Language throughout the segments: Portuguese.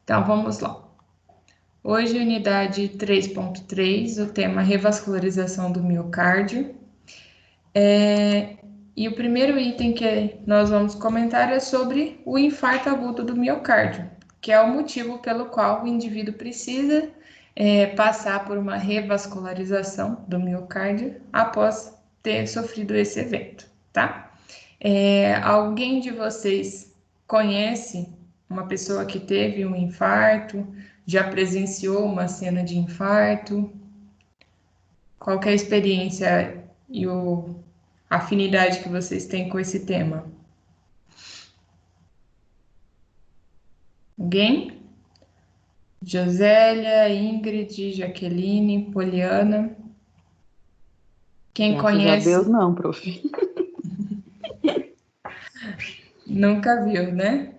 Então, vamos lá. Hoje, unidade 3.3, o tema revascularização do miocárdio. E o primeiro item que nós vamos comentar é sobre o infarto agudo do miocárdio, que é o motivo pelo qual o indivíduo precisa passar por uma revascularização do miocárdio após ter sofrido esse evento, tá? Alguém de vocês conhece uma pessoa que teve um infarto, já presenciou uma cena de infarto? Qual que é a experiência e a afinidade que vocês têm com esse tema? Alguém? Josélia, Ingrid, Jaqueline, Poliana. Quem Graças a Deus, conhece? não, prof. Nunca viu, né?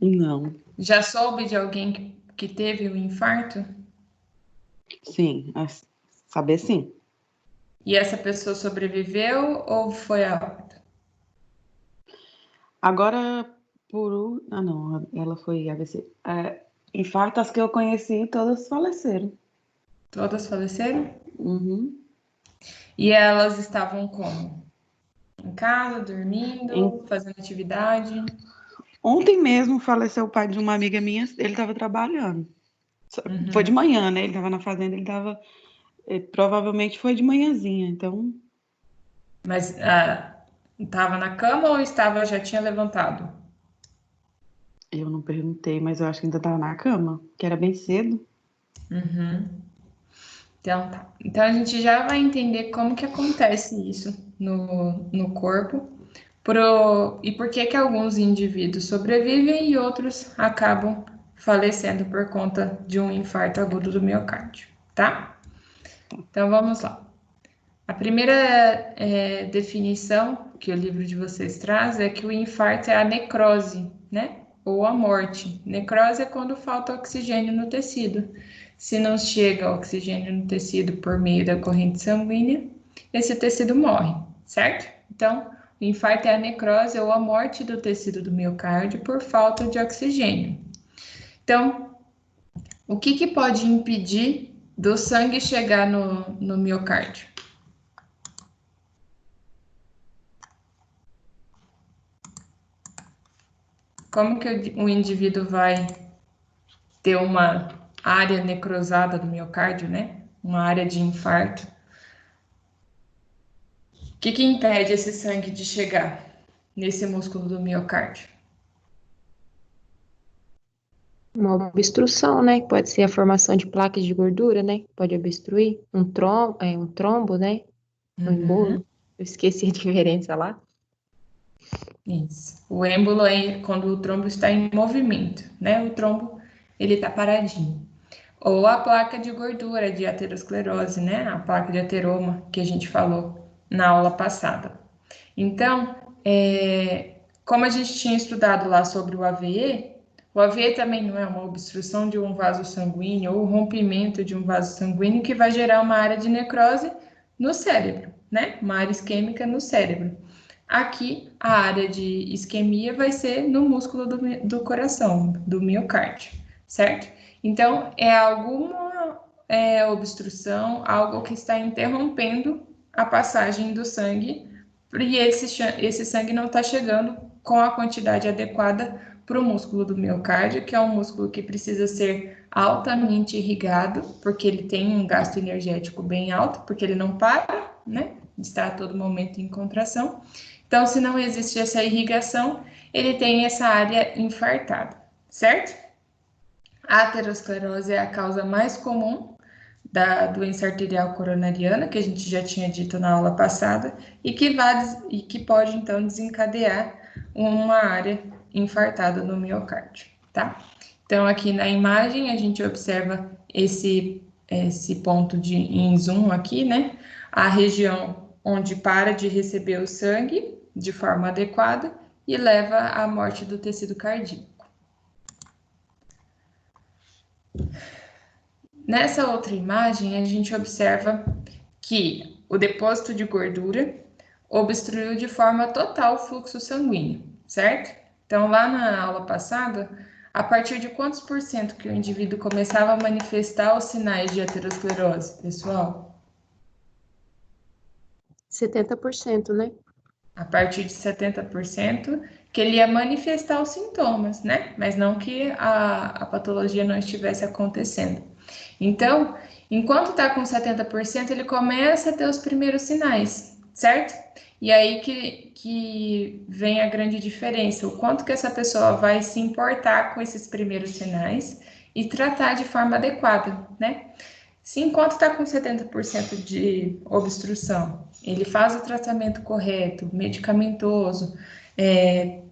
Não. Já soube de alguém que teve um infarto? Sim, saber sim. E essa pessoa sobreviveu ou foi a óbito? Agora, não, ela foi AVC. Infarto, as que eu conheci, todas faleceram. Todas faleceram? Uhum. E elas estavam como? Em casa, dormindo, fazendo atividade? Ontem mesmo faleceu o pai de uma amiga minha, ele estava trabalhando. Foi de manhã, né? Ele estava na fazenda, provavelmente foi de manhãzinha, então... Mas estava na cama ou já tinha levantado? Eu não perguntei, mas eu acho que ainda estava na cama, que era bem cedo. Então tá. Então a gente já vai entender como que acontece isso no corpo e por que que alguns indivíduos sobrevivem e outros acabam falecendo por conta de um infarto agudo do miocárdio, tá? Então vamos lá. A primeira definição que o livro de vocês traz é que o infarto é a necrose, né? Ou a morte. Necrose é quando falta oxigênio no tecido. Se não chega oxigênio no tecido por meio da corrente sanguínea, esse tecido morre, certo? Então, o infarto é a necrose ou a morte do tecido do miocárdio por falta de oxigênio. Então, o que pode impedir do sangue chegar no miocárdio? Como que o indivíduo vai ter uma área necrosada do miocárdio, né? Uma área de infarto. O que impede esse sangue de chegar nesse músculo do miocárdio? Uma obstrução, né? Pode ser a formação de placas de gordura, né? Pode obstruir um trombo, né? Um embolo. Eu esqueci a diferença lá. Isso. O êmbolo é quando o trombo está em movimento, né? O trombo, ele está paradinho. Ou a placa de gordura de aterosclerose, né? A placa de ateroma que a gente falou na aula passada. Então, como a gente tinha estudado lá sobre o AVE também não é uma obstrução de um vaso sanguíneo ou rompimento de um vaso sanguíneo que vai gerar uma área de necrose no cérebro, né? Uma área isquêmica no cérebro. Aqui, a área de isquemia vai ser no músculo do coração, do miocárdio, certo? Então, é alguma obstrução, algo que está interrompendo a passagem do sangue e esse sangue não está chegando com a quantidade adequada para o músculo do miocárdio, que é um músculo que precisa ser altamente irrigado, porque ele tem um gasto energético bem alto, porque ele não para, né? Está a todo momento em contração. Então, se não existe essa irrigação, ele tem essa área infartada, certo? A aterosclerose é a causa mais comum da doença arterial coronariana, que a gente já tinha dito na aula passada, e que pode, então, desencadear uma área infartada no miocárdio, tá? Então, aqui na imagem, a gente observa esse ponto em zoom aqui, né? A região onde para de receber o sangue de forma adequada e leva à morte do tecido cardíaco. Nessa outra imagem, a gente observa que o depósito de gordura obstruiu de forma total o fluxo sanguíneo, certo? Então, lá na aula passada, A partir de quantos por cento que o indivíduo começava a manifestar os sinais de aterosclerose, pessoal? 70%, né? A partir de 70% que ele ia manifestar os sintomas, né? Mas não que a patologia não estivesse acontecendo. Então, enquanto está com 70%, ele começa a ter os primeiros sinais, certo? E aí que vem a grande diferença, o quanto que essa pessoa vai se importar com esses primeiros sinais e tratar de forma adequada, né? Se enquanto está com 70% de obstrução, ele faz o tratamento correto, medicamentoso,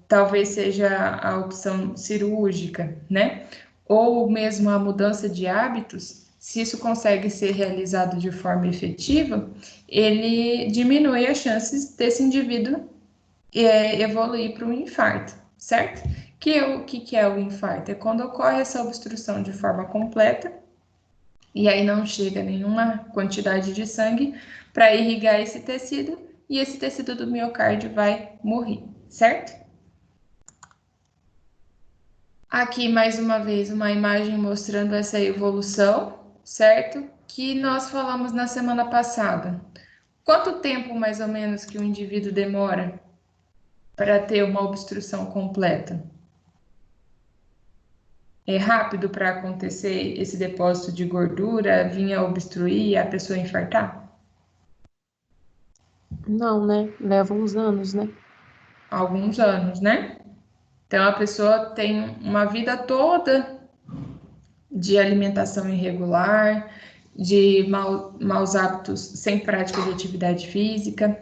talvez seja a opção cirúrgica, né? Ou mesmo a mudança de hábitos, se isso consegue ser realizado de forma efetiva, ele diminui as chances desse indivíduo evoluir para um infarto, certo? O que é o infarto? É quando ocorre essa obstrução de forma completa e aí não chega nenhuma quantidade de sangue para irrigar esse tecido e esse tecido do miocárdio vai morrer, certo? Aqui, mais uma vez, uma imagem mostrando essa evolução, certo? Que nós falamos na semana passada. Quanto tempo, mais ou menos, que o indivíduo demora para ter uma obstrução completa? É rápido para acontecer esse depósito de gordura, vir a obstruir e a pessoa infartar? Não, né? Leva uns anos, né? Alguns anos, né? Então, a pessoa tem uma vida toda de alimentação irregular, de maus hábitos sem prática de atividade física,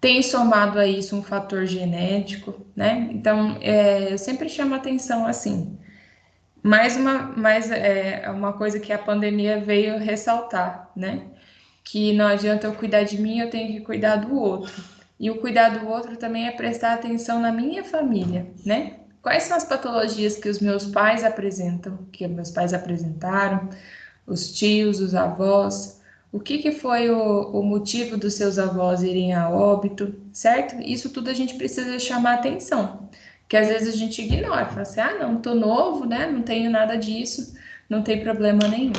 tem somado a isso um fator genético, né? Então, eu sempre chamo atenção assim. Uma coisa que a pandemia veio ressaltar, né? Que não adianta eu cuidar de mim, eu tenho que cuidar do outro. E o cuidar do outro também é prestar atenção na minha família, né? Quais são as patologias que os meus pais apresentam, que meus pais apresentaram, os tios, os avós, o que foi o motivo dos seus avós irem a óbito, certo? Isso tudo a gente precisa chamar atenção, que às vezes a gente ignora, fala assim, ah, não, tô novo, né? Não tenho nada disso, não tem problema nenhum.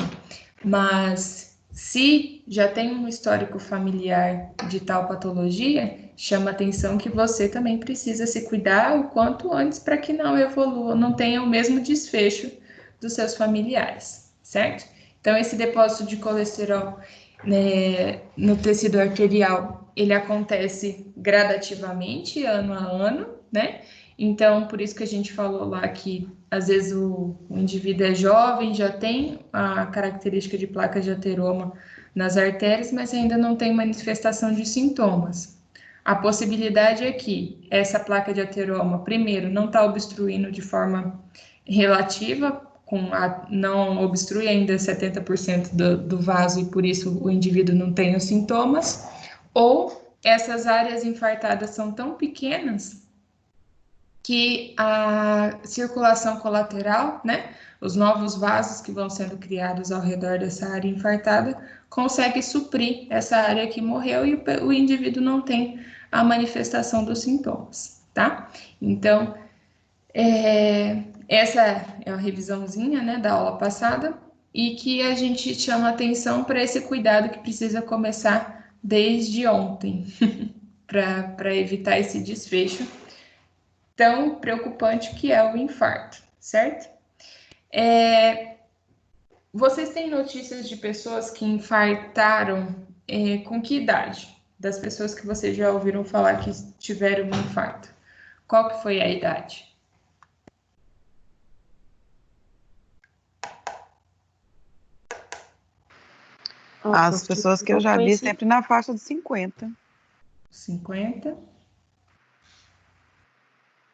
Mas se já tem um histórico familiar de tal patologia, chama atenção que você também precisa se cuidar o quanto antes para que não evolua, não tenha o mesmo desfecho dos seus familiares, certo? Então, esse depósito de colesterol, né, no tecido arterial, ele acontece gradativamente, ano a ano, né? Então, por isso que a gente falou lá que às vezes o indivíduo é jovem, já tem a característica de placa de ateroma nas artérias, mas ainda não tem manifestação de sintomas. A possibilidade é que essa placa de ateroma, primeiro, não está obstruindo de forma relativa, não obstrui ainda 70% do vaso e por isso o indivíduo não tem os sintomas, ou essas áreas infartadas são tão pequenas que a circulação colateral, né, os novos vasos que vão sendo criados ao redor dessa área infartada, consegue suprir essa área que morreu e o indivíduo não tem a manifestação dos sintomas, tá? Então, essa é a revisãozinha, né, da aula passada e que a gente chama atenção para esse cuidado que precisa começar desde ontem, para evitar esse desfecho tão preocupante que é o infarto, certo? Vocês têm notícias de pessoas que infartaram com que idade? Das pessoas que vocês já ouviram falar que tiveram um infarto. Qual que foi a idade? As pessoas que eu já vi sempre na faixa de 50. 50.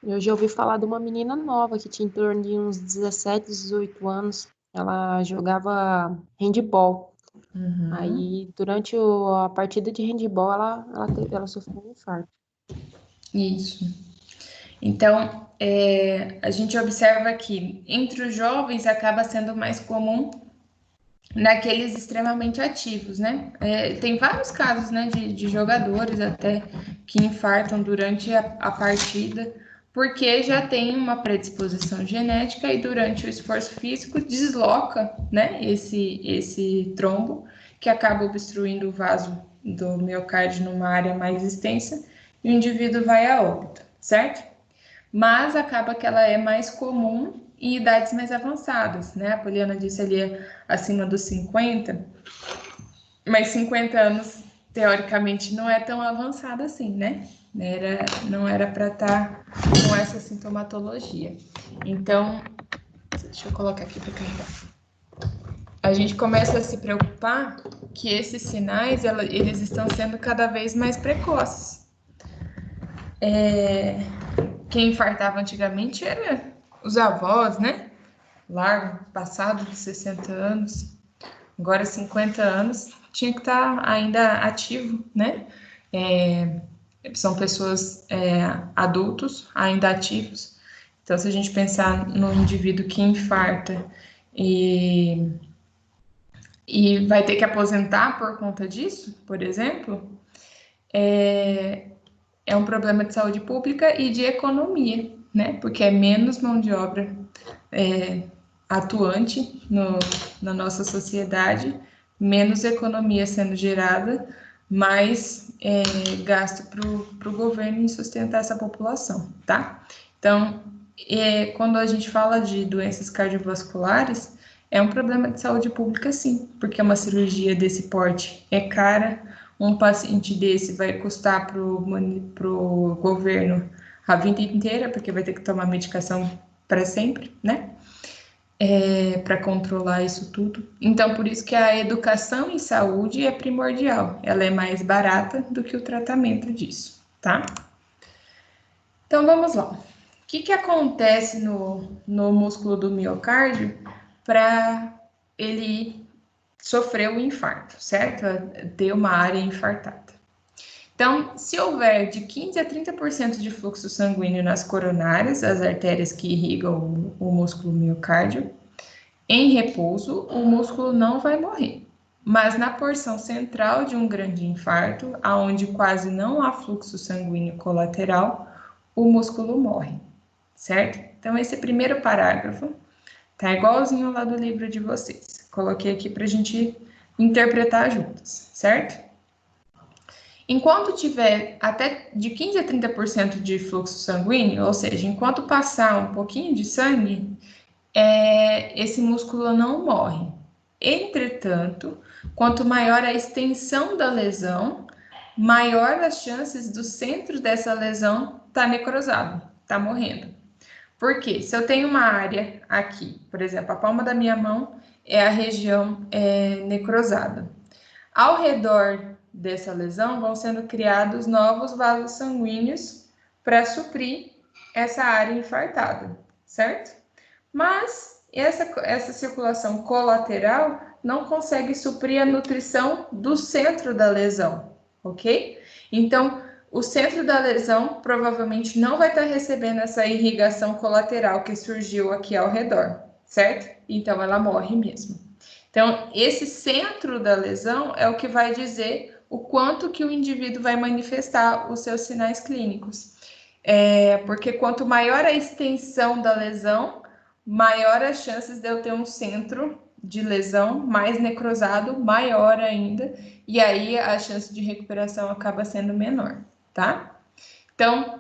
Eu já ouvi falar de uma menina nova que tinha em torno de uns 17, 18 anos. Ela jogava handball. Aí, durante a partida de handball, ela sofreu um infarto. Isso. Então, a gente observa que entre os jovens acaba sendo mais comum naqueles extremamente ativos, né? Tem vários casos, né, de jogadores até que infartam durante a partida porque já tem uma predisposição genética e durante o esforço físico desloca, né, esse trombo, que acaba obstruindo o vaso do miocárdio numa área mais extensa, e o indivíduo vai a óbito, certo? Mas acaba que ela é mais comum em idades mais avançadas, né? A Poliana disse ali acima dos 50, mas 50 anos, teoricamente, não é tão avançado assim, né? Não era para estar com essa sintomatologia. Então, deixa eu colocar aqui para carregar. A gente começa a se preocupar que esses sinais, eles estão sendo cada vez mais precoces. Quem infartava antigamente era os avós, né? Largo, passado de 60 anos. Agora, 50 anos, tinha que estar ainda ativo, né? São pessoas adultos, ainda ativos. Então, se a gente pensar no indivíduo que infarta e vai ter que aposentar por conta disso, por exemplo, é um problema de saúde pública e de economia, né? Porque é menos mão de obra atuante na nossa sociedade, menos economia sendo gerada, mais gasto para o governo em sustentar essa população, tá? Então, quando a gente fala de doenças cardiovasculares, é um problema de saúde pública, sim, porque uma cirurgia desse porte é cara, um paciente desse vai custar para o governo a vida inteira, porque vai ter que tomar medicação para sempre, né? Para controlar isso tudo. Então, por isso que a educação em saúde é primordial. Ela é mais barata do que o tratamento disso, tá? Então, vamos lá. O que acontece no músculo do miocárdio para ele sofrer o infarto, certo? Ter uma área infartada. Então, se houver de 15 a 30% de fluxo sanguíneo nas coronárias, as artérias que irrigam o músculo miocárdio, em repouso, o músculo não vai morrer. Mas na porção central de um grande infarto, aonde quase não há fluxo sanguíneo colateral, o músculo morre, certo? Então, esse primeiro parágrafo tá igualzinho lá do livro de vocês. Coloquei aqui para a gente interpretar juntas, certo? Enquanto tiver até de 15 a 30% de fluxo sanguíneo, ou seja, enquanto passar um pouquinho de sangue, esse músculo não morre. Entretanto, quanto maior a extensão da lesão, maior as chances do centro dessa lesão estar necrosado, estar morrendo. Por quê? Se eu tenho uma área aqui, por exemplo, a palma da minha mão é a região necrosada. Ao redor dessa lesão vão sendo criados novos vasos sanguíneos para suprir essa área infartada, certo? Mas essa circulação colateral não consegue suprir a nutrição do centro da lesão, ok? Então, o centro da lesão provavelmente não vai estar recebendo essa irrigação colateral que surgiu aqui ao redor, certo? Então, ela morre mesmo. Então, esse centro da lesão é o que vai dizer o quanto que o indivíduo vai manifestar os seus sinais clínicos. Porque quanto maior a extensão da lesão, maior as chances de eu ter um centro de lesão mais necrosado, maior ainda, e aí a chance de recuperação acaba sendo menor, tá? Então,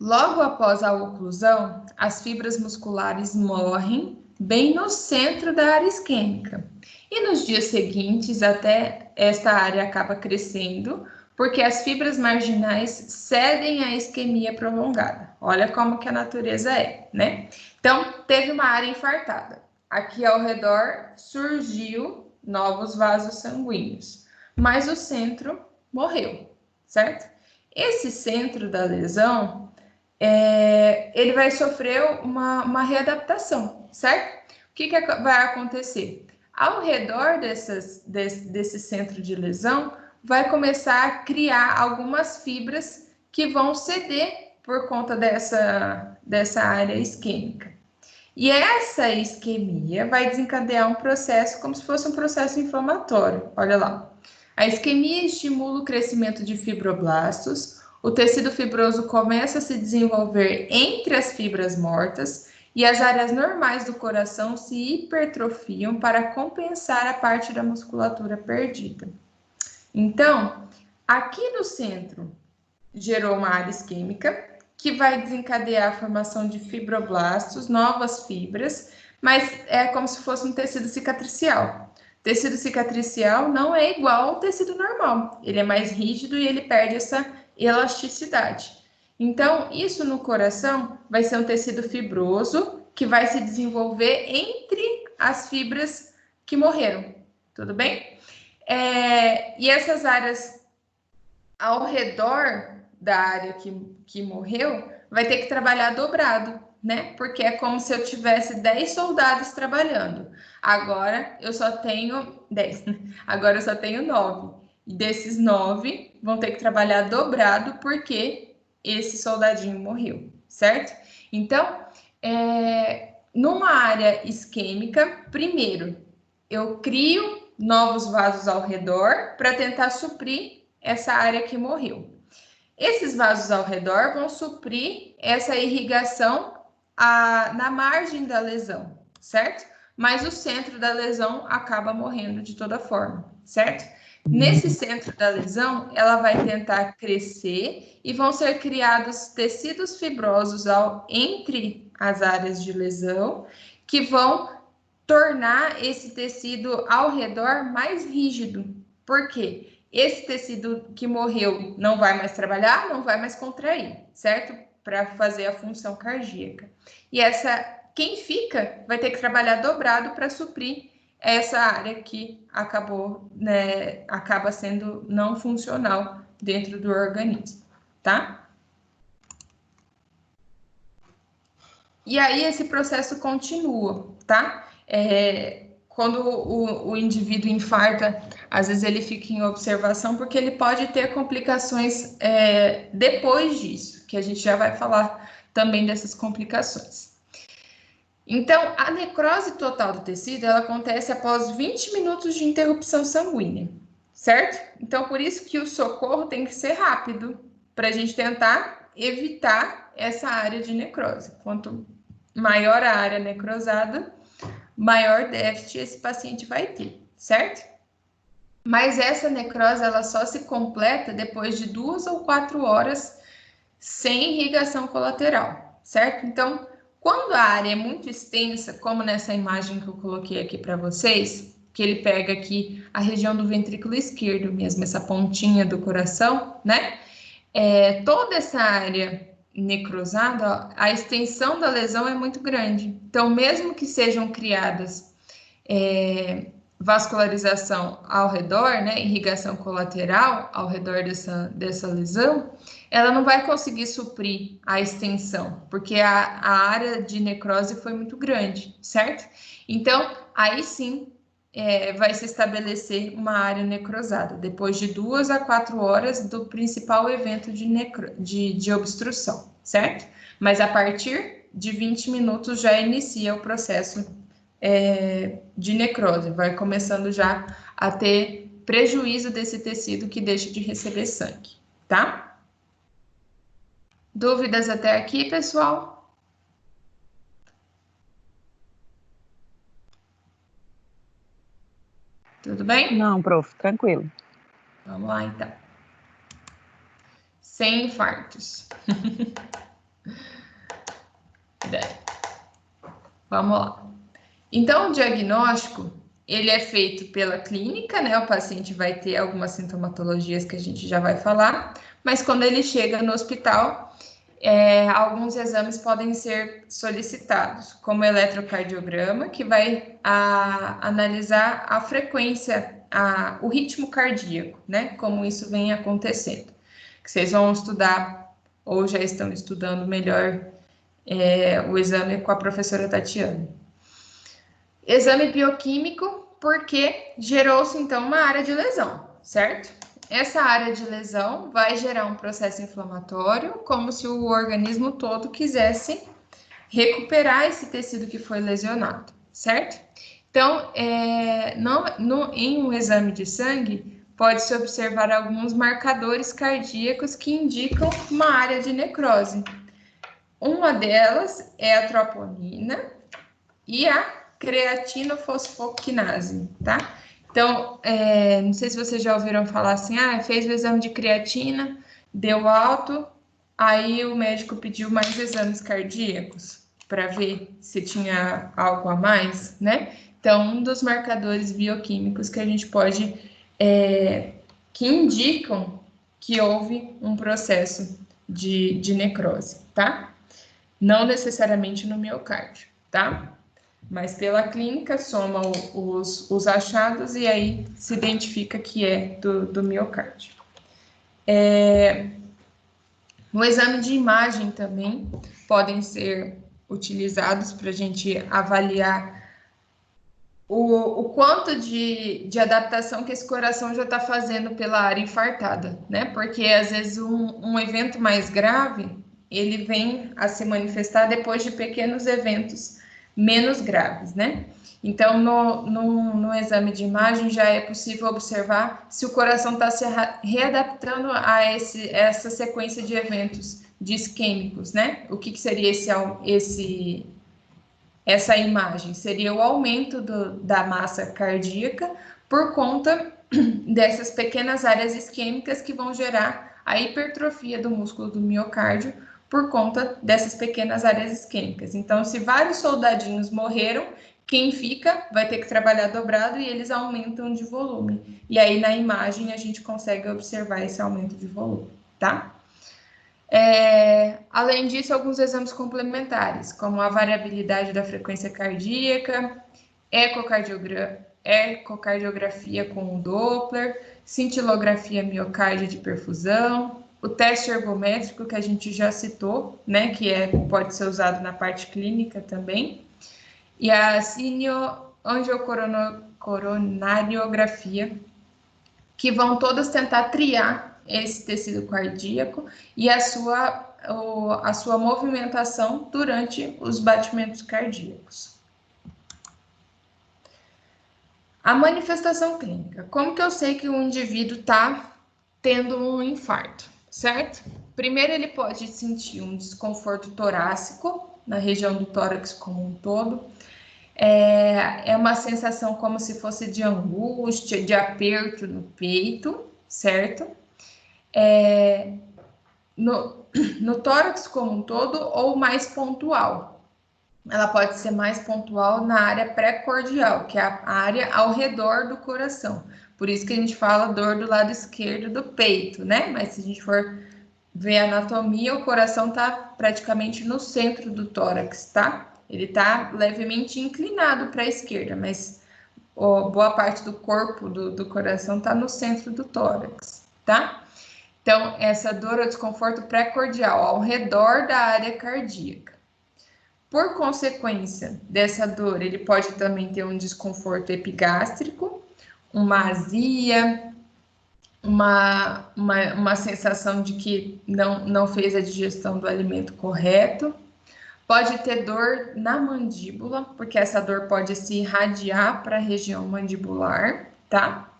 logo após a oclusão, as fibras musculares morrem bem no centro da área isquêmica. E nos dias seguintes, até esta área acaba crescendo, porque as fibras marginais cedem à isquemia prolongada. Olha como que a natureza é, né? Então, teve uma área infartada. Aqui ao redor surgiu novos vasos sanguíneos, mas o centro morreu, certo? Esse centro da lesão, ele vai sofrer uma readaptação, certo? O que vai acontecer? Ao redor desse centro de lesão, vai começar a criar algumas fibras que vão ceder por conta dessa área isquêmica. E essa isquemia vai desencadear um processo como se fosse um processo inflamatório. Olha lá. A isquemia estimula o crescimento de fibroblastos, O tecido fibroso começa a se desenvolver entre as fibras mortas e as áreas normais do coração se hipertrofiam para compensar a parte da musculatura perdida. Então, aqui no centro, gerou uma área isquêmica que vai desencadear a formação de fibroblastos, novas fibras, mas é como se fosse um tecido cicatricial. Tecido cicatricial não é igual ao tecido normal, ele é mais rígido e ele perde essa elasticidade. Então, isso no coração vai ser um tecido fibroso que vai se desenvolver entre as fibras que morreram, tudo bem? E essas áreas ao redor da área que morreu, vai ter que trabalhar dobrado, né? Porque é como se eu tivesse 10 soldados trabalhando. Agora eu só tenho 10, agora eu só tenho 9. E desses 9 vão ter que trabalhar dobrado porque esse soldadinho morreu, certo? Então, numa área isquêmica, primeiro, eu crio novos vasos ao redor para tentar suprir essa área que morreu. Esses vasos ao redor vão suprir essa irrigação na margem da lesão, certo? Mas o centro da lesão acaba morrendo de toda forma, certo? Nesse centro da lesão, ela vai tentar crescer e vão ser criados tecidos fibrosos entre as áreas de lesão que vão tornar esse tecido ao redor mais rígido. Por quê? Esse tecido que morreu não vai mais trabalhar, não vai mais contrair, certo? Para fazer a função cardíaca. E quem fica vai ter que trabalhar dobrado para suprir essa área que acaba sendo não funcional dentro do organismo, tá? E aí esse processo continua, tá? Quando o indivíduo infarta, às vezes ele fica em observação porque ele pode ter complicações depois disso, que a gente já vai falar também dessas complicações. Então, a necrose total do tecido, ela acontece após 20 minutos de interrupção sanguínea, certo? Então, por isso que o socorro tem que ser rápido, para a gente tentar evitar essa área de necrose. Quanto maior a área necrosada, maior déficit esse paciente vai ter, certo? Mas essa necrose, ela só se completa depois de 2 ou 4 horas sem irrigação colateral, certo? Então, quando a área é muito extensa, como nessa imagem que eu coloquei aqui para vocês, que ele pega aqui a região do ventrículo esquerdo mesmo, essa pontinha do coração, né? Toda essa área necrosada, a extensão da lesão é muito grande. Então, mesmo que sejam criadas vascularização ao redor, né, irrigação colateral ao redor dessa lesão, ela não vai conseguir suprir a extensão, porque a área de necrose foi muito grande, certo? Então, aí sim, vai se estabelecer uma área necrosada, depois de 2 a 4 horas do principal evento de obstrução, certo? Mas a partir de 20 minutos já inicia o processo de necrose, vai começando já a ter prejuízo desse tecido que deixa de receber sangue, tá? Dúvidas até aqui, pessoal? Tudo bem? Não, prof, tranquilo. Vamos lá, então. Sem infartos. Vamos lá. Então, o diagnóstico, ele é feito pela clínica, né? O paciente vai ter algumas sintomatologias que a gente já vai falar, mas quando ele chega no hospital, alguns exames podem ser solicitados, como eletrocardiograma, que vai analisar a frequência, o ritmo cardíaco, né? Como isso vem acontecendo. Que vocês vão estudar, ou já estão estudando melhor, o exame com a professora Tatiana. Exame bioquímico, porque gerou-se, então, uma área de lesão, certo? Essa área de lesão vai gerar um processo inflamatório, como se o organismo todo quisesse recuperar esse tecido que foi lesionado, certo? Então, em um exame de sangue, pode-se observar alguns marcadores cardíacos que indicam uma área de necrose. Uma delas é a troponina e a creatinofosfoquinase, tá? Então, não sei se vocês já ouviram falar assim, fez o exame de creatina, deu alto, aí o médico pediu mais exames cardíacos para ver se tinha algo a mais, né? Então, um dos marcadores bioquímicos que a gente pode, que indicam que houve um processo de necrose, tá? Não necessariamente no miocárdio, tá? Mas pela clínica soma os achados e aí se identifica que é do miocárdio. O exame de imagem também podem ser utilizados para a gente avaliar o quanto de adaptação que esse coração já está fazendo pela área infartada, né? Porque às vezes um evento mais grave, ele vem a se manifestar depois de pequenos eventos menos graves, né? Então, no exame de imagem já é possível observar se o coração está se readaptando a essa sequência de eventos isquêmicos, né? O que seria essa imagem? Seria o aumento da massa cardíaca por conta dessas pequenas áreas isquêmicas que vão gerar a hipertrofia do músculo do miocárdio por conta dessas pequenas áreas isquêmicas. Então, se vários soldadinhos morreram, quem fica vai ter que trabalhar dobrado e eles aumentam de volume. E aí, na imagem, a gente consegue observar esse aumento de volume, tá? Além disso, alguns exames complementares, como a variabilidade da frequência cardíaca, ecocardiografia com o Doppler, cintilografia miocárdio de perfusão, o teste ergométrico que a gente já citou, né, que pode ser usado na parte clínica também, e a cinioangiocoronariografia, que vão todas tentar triar esse tecido cardíaco e a sua movimentação durante os batimentos cardíacos. A manifestação clínica. Como que eu sei que o indivíduo está tendo um infarto, certo? Primeiro, ele pode sentir um desconforto torácico, na região do tórax como um todo. É uma sensação como se fosse de angústia, de aperto no peito, certo? No tórax como um todo ou mais pontual. Ela pode ser mais pontual na área pré-cordial, que é a área ao redor do coração. Por isso que a gente fala dor do lado esquerdo do peito, né? Mas se a gente for ver a anatomia, o coração está praticamente no centro do tórax, tá? Ele está levemente inclinado para a esquerda, mas boa parte do corpo do coração está no centro do tórax, tá? Então, essa dor ou desconforto pré-cordial ao redor da área cardíaca. Por consequência dessa dor, ele pode também ter um desconforto epigástrico, uma azia, uma sensação de que não fez a digestão do alimento correto. Pode ter dor na mandíbula, porque essa dor pode se irradiar para a região mandibular, tá?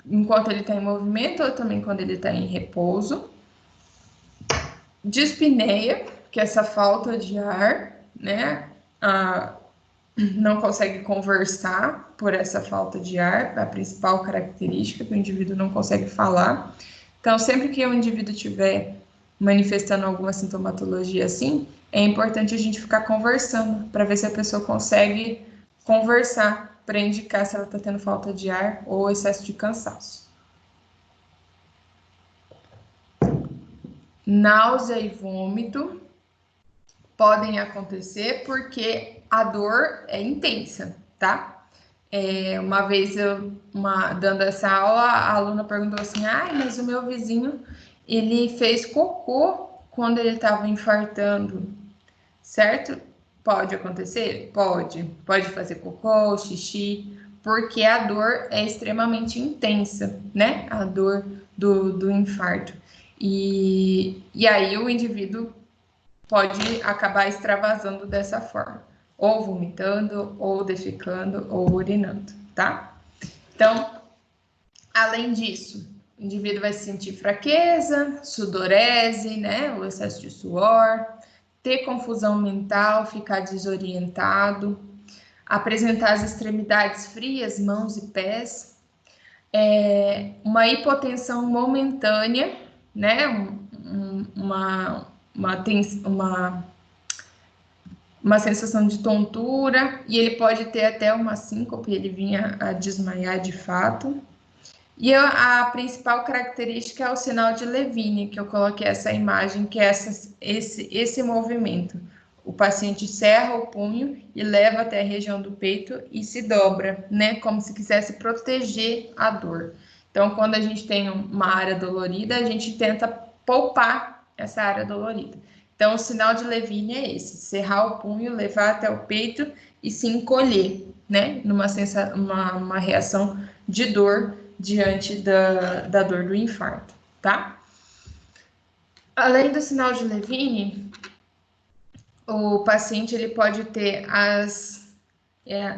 Enquanto ele está em movimento ou também quando ele está em repouso. Dispneia, que é essa falta de ar, né? Não consegue conversar por essa falta de ar, a principal característica que o indivíduo não consegue falar. Então, sempre que o indivíduo estiver manifestando alguma sintomatologia assim, é importante a gente ficar conversando para ver se a pessoa consegue conversar para indicar se ela está tendo falta de ar ou excesso de cansaço. Náusea e vômito podem acontecer porque a dor é intensa, tá? Uma vez dando essa aula, a aluna perguntou assim, mas o meu vizinho, ele fez cocô quando ele estava infartando, certo? Pode acontecer? Pode fazer cocô, xixi, porque a dor é extremamente intensa, né? A dor do infarto. E aí o indivíduo pode acabar extravasando dessa forma, ou vomitando, ou defecando, ou urinando, tá? Então, Além disso, o indivíduo vai sentir fraqueza, sudorese, né? O excesso de suor, ter confusão mental, ficar desorientado, apresentar as extremidades frias, mãos e pés, uma hipotensão momentânea, né? Uma sensação de tontura, e ele pode ter até uma síncope, ele vinha a desmaiar de fato. E a principal característica é o sinal de Levine, que eu coloquei essa imagem, que é esse movimento. O paciente cerra o punho e leva até a região do peito e se dobra, né? Como se quisesse proteger a dor. Então, quando a gente tem uma área dolorida, a gente tenta poupar essa área dolorida. Então, o sinal de Levine é esse: cerrar o punho, levar até o peito e se encolher, né? Uma reação de dor diante da dor do infarto, tá? Além do sinal de Levine, o paciente ele pode ter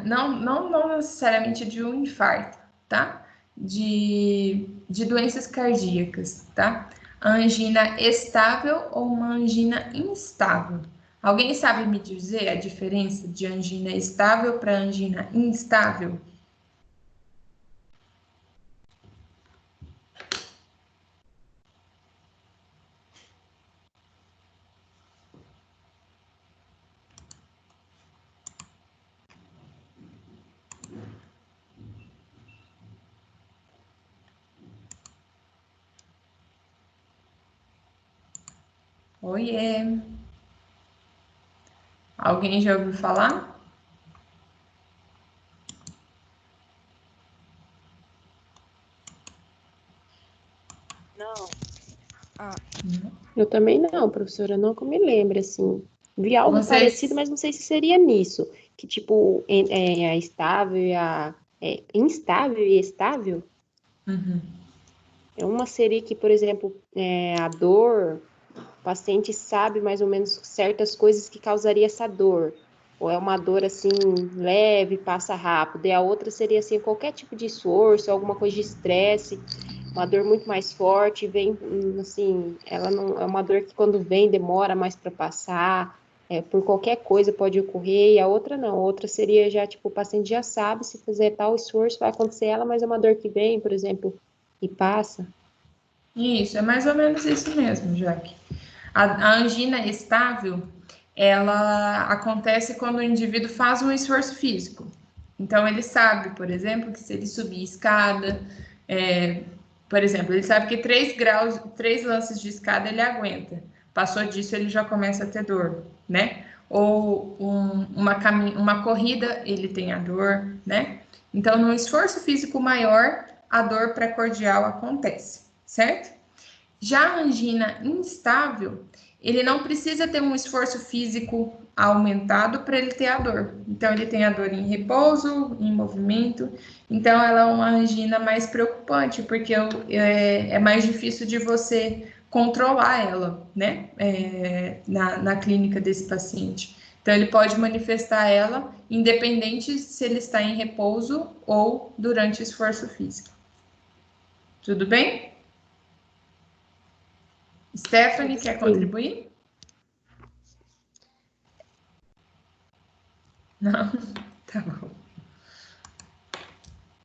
não necessariamente de um infarto, tá? De doenças cardíacas, tá? A angina estável ou uma angina instável. Alguém sabe me dizer a diferença de angina estável para angina instável? Oiê! Alguém já ouviu falar? Não. Eu também não, professora, não que eu me lembre, assim. Vi algo parecido, mas não sei se seria nisso. Que, tipo, a estável e a... instável e estável? Uhum. Uma seria que, por exemplo, a dor, o paciente sabe mais ou menos certas coisas que causaria essa dor. Ou é uma dor, assim, leve, passa rápido. E a outra seria, assim, qualquer tipo de esforço, alguma coisa de estresse, uma dor muito mais forte, vem, assim, ela não é uma dor que quando vem demora mais para passar, por qualquer coisa pode ocorrer, e a outra não, a outra seria já, tipo, o paciente já sabe se fizer tal esforço vai acontecer ela, mas é uma dor que vem, por exemplo, e passa. Isso, é mais ou menos isso mesmo, Jaque. A angina estável, ela acontece quando o indivíduo faz um esforço físico. Então, ele sabe, por exemplo, que se ele subir escada, por exemplo, ele sabe que 3 lances de escada ele aguenta. Passou disso, ele já começa a ter dor, né? Ou uma corrida, ele tem a dor, né? Então, no esforço físico maior, a dor precordial acontece, certo? Já a angina instável, ele não precisa ter um esforço físico aumentado para ele ter a dor. Então, ele tem a dor em repouso, em movimento. Então, ela é uma angina mais preocupante, porque é mais difícil de você controlar ela, né? Na clínica desse paciente. Então, ele pode manifestar ela independente se ele está em repouso ou durante esforço físico. Tudo bem? Stephanie, quer contribuir? Não? Tá bom.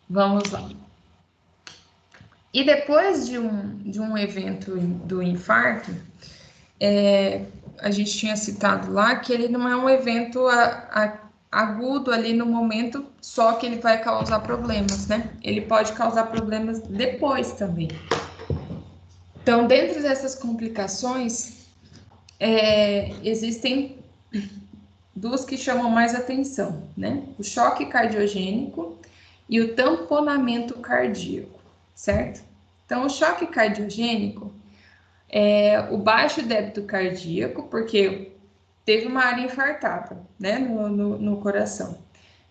Vamos lá. E depois de um evento do infarto, a gente tinha citado lá que ele não é um evento agudo ali no momento, só que ele vai causar problemas, né? Ele pode causar problemas depois também. Então, dentro dessas complicações, existem duas que chamam mais atenção, né? O choque cardiogênico e o tamponamento cardíaco, certo? Então, o choque cardiogênico é o baixo débito cardíaco, porque teve uma área infartada, né, no coração.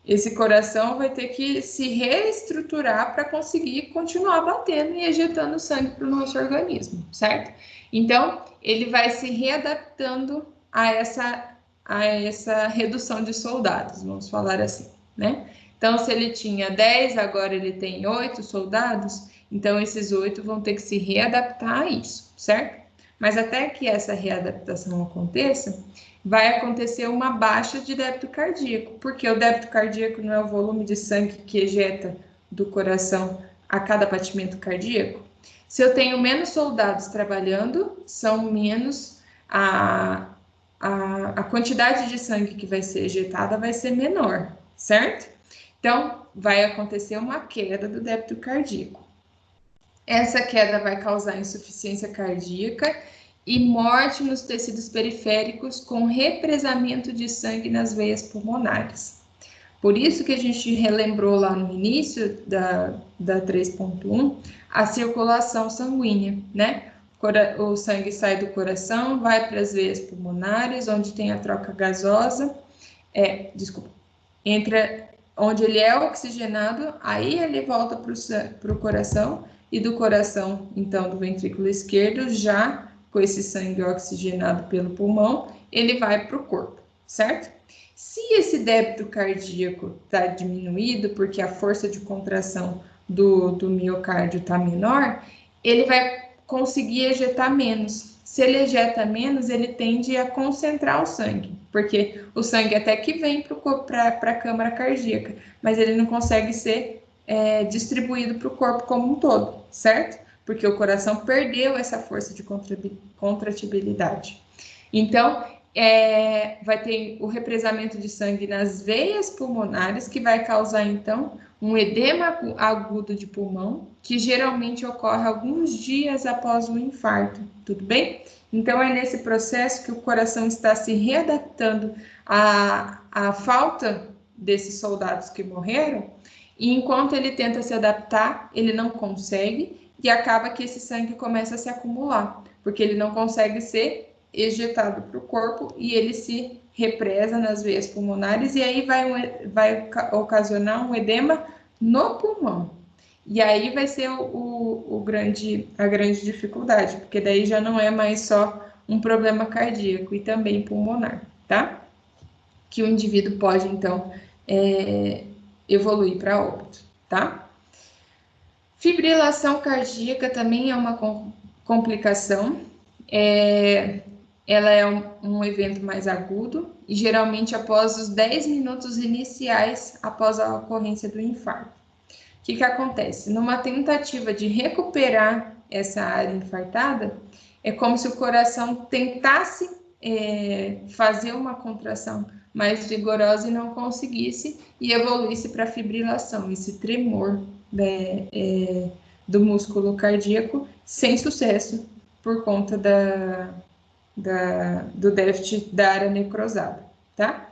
Esse coração vai ter que se reestruturar para conseguir continuar batendo e ejetando sangue para o nosso organismo, certo? Então, ele vai se readaptando a essa redução de soldados, vamos falar assim, né? Então, se ele tinha 10, agora ele tem 8 soldados, Então, esses 8 vão ter que se readaptar a isso, certo? Mas até que essa readaptação aconteça, vai acontecer uma baixa de débito cardíaco, porque o débito cardíaco não é o volume de sangue que ejeta do coração a cada batimento cardíaco? Se eu tenho menos soldados trabalhando, são menos a quantidade de sangue que vai ser ejetada vai ser menor, certo? Então, vai acontecer uma queda do débito cardíaco. Essa queda vai causar insuficiência cardíaca e morte nos tecidos periféricos com represamento de sangue nas veias pulmonares. Por isso que a gente relembrou lá no início da 3.1 a circulação sanguínea, né? O sangue sai do coração, vai para as veias pulmonares, onde tem a troca gasosa, onde ele é oxigenado, aí ele volta para o coração, e do coração, então, do ventrículo esquerdo, já com esse sangue oxigenado pelo pulmão, ele vai para o corpo, certo? Se esse débito cardíaco está diminuído, porque a força de contração do miocárdio está menor, ele vai conseguir ejetar menos. Se ele ejeta menos, ele tende a concentrar o sangue, porque o sangue até que vem para a câmara cardíaca, mas ele não consegue ser distribuído para o corpo como um todo, certo? Porque o coração perdeu essa força de contratibilidade. Então, vai ter o represamento de sangue nas veias pulmonares, que vai causar, então, um edema agudo de pulmão, que geralmente ocorre alguns dias após o infarto, tudo bem? Então, é nesse processo que o coração está se readaptando à falta desses soldados que morreram, e enquanto ele tenta se adaptar, ele não consegue, e acaba que esse sangue começa a se acumular, porque ele não consegue ser ejetado para o corpo e ele se represa nas veias pulmonares, e aí vai ocasionar um edema no pulmão. E aí vai ser a grande dificuldade, porque daí já não é mais só um problema cardíaco e também pulmonar, tá? Que o indivíduo pode, então, evoluir para óbito, tá? Fibrilação cardíaca também é uma complicação. Ela é um evento mais agudo e geralmente após os 10 minutos iniciais após a ocorrência do infarto. O que acontece? Numa tentativa de recuperar essa área infartada, é como se o coração tentasse fazer uma contração mais vigorosa e não conseguisse, e evoluísse para fibrilação, esse tremor do músculo cardíaco, sem sucesso, por conta do déficit da área necrosada, tá?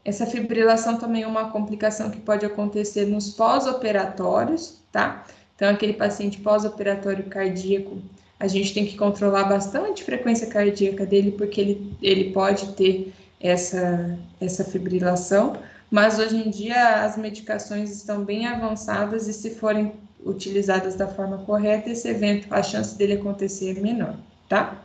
Essa fibrilação também é uma complicação que pode acontecer nos pós-operatórios, tá? Então, aquele paciente pós-operatório cardíaco, a gente tem que controlar bastante a frequência cardíaca dele, porque ele pode ter essa fibrilação, mas hoje em dia as medicações estão bem avançadas e se forem utilizadas da forma correta, esse evento, a chance dele acontecer é menor, tá?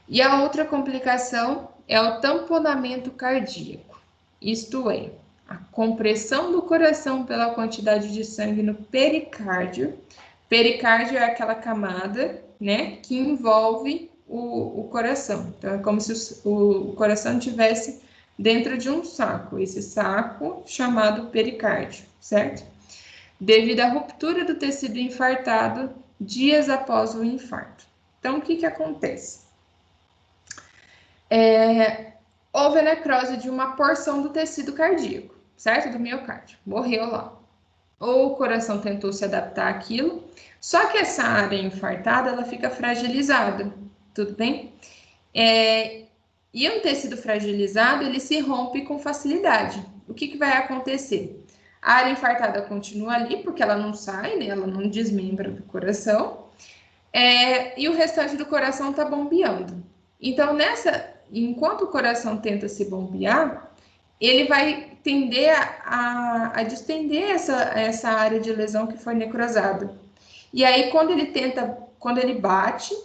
E a outra complicação é o tamponamento cardíaco, isto é, a compressão do coração pela quantidade de sangue no pericárdio. Pericárdio é aquela camada, né, que envolve o coração. Então, é como se o coração estivesse dentro de um saco, esse saco chamado pericárdio, certo? Devido à ruptura do tecido infartado dias após o infarto. Então, o que acontece? Houve a necrose de uma porção do tecido cardíaco, certo? Do miocárdio, morreu lá. Ou o coração tentou se adaptar àquilo, só que essa área infartada, ela fica fragilizada, tudo bem? E um tecido fragilizado, ele se rompe com facilidade. O que vai acontecer? A área infartada continua ali, porque ela não sai, né? Ela não desmembra do coração, e o restante do coração está bombeando. Então, enquanto o coração tenta se bombear, ele vai tender a distender essa área de lesão que foi necrosada. E aí, quando ele bate,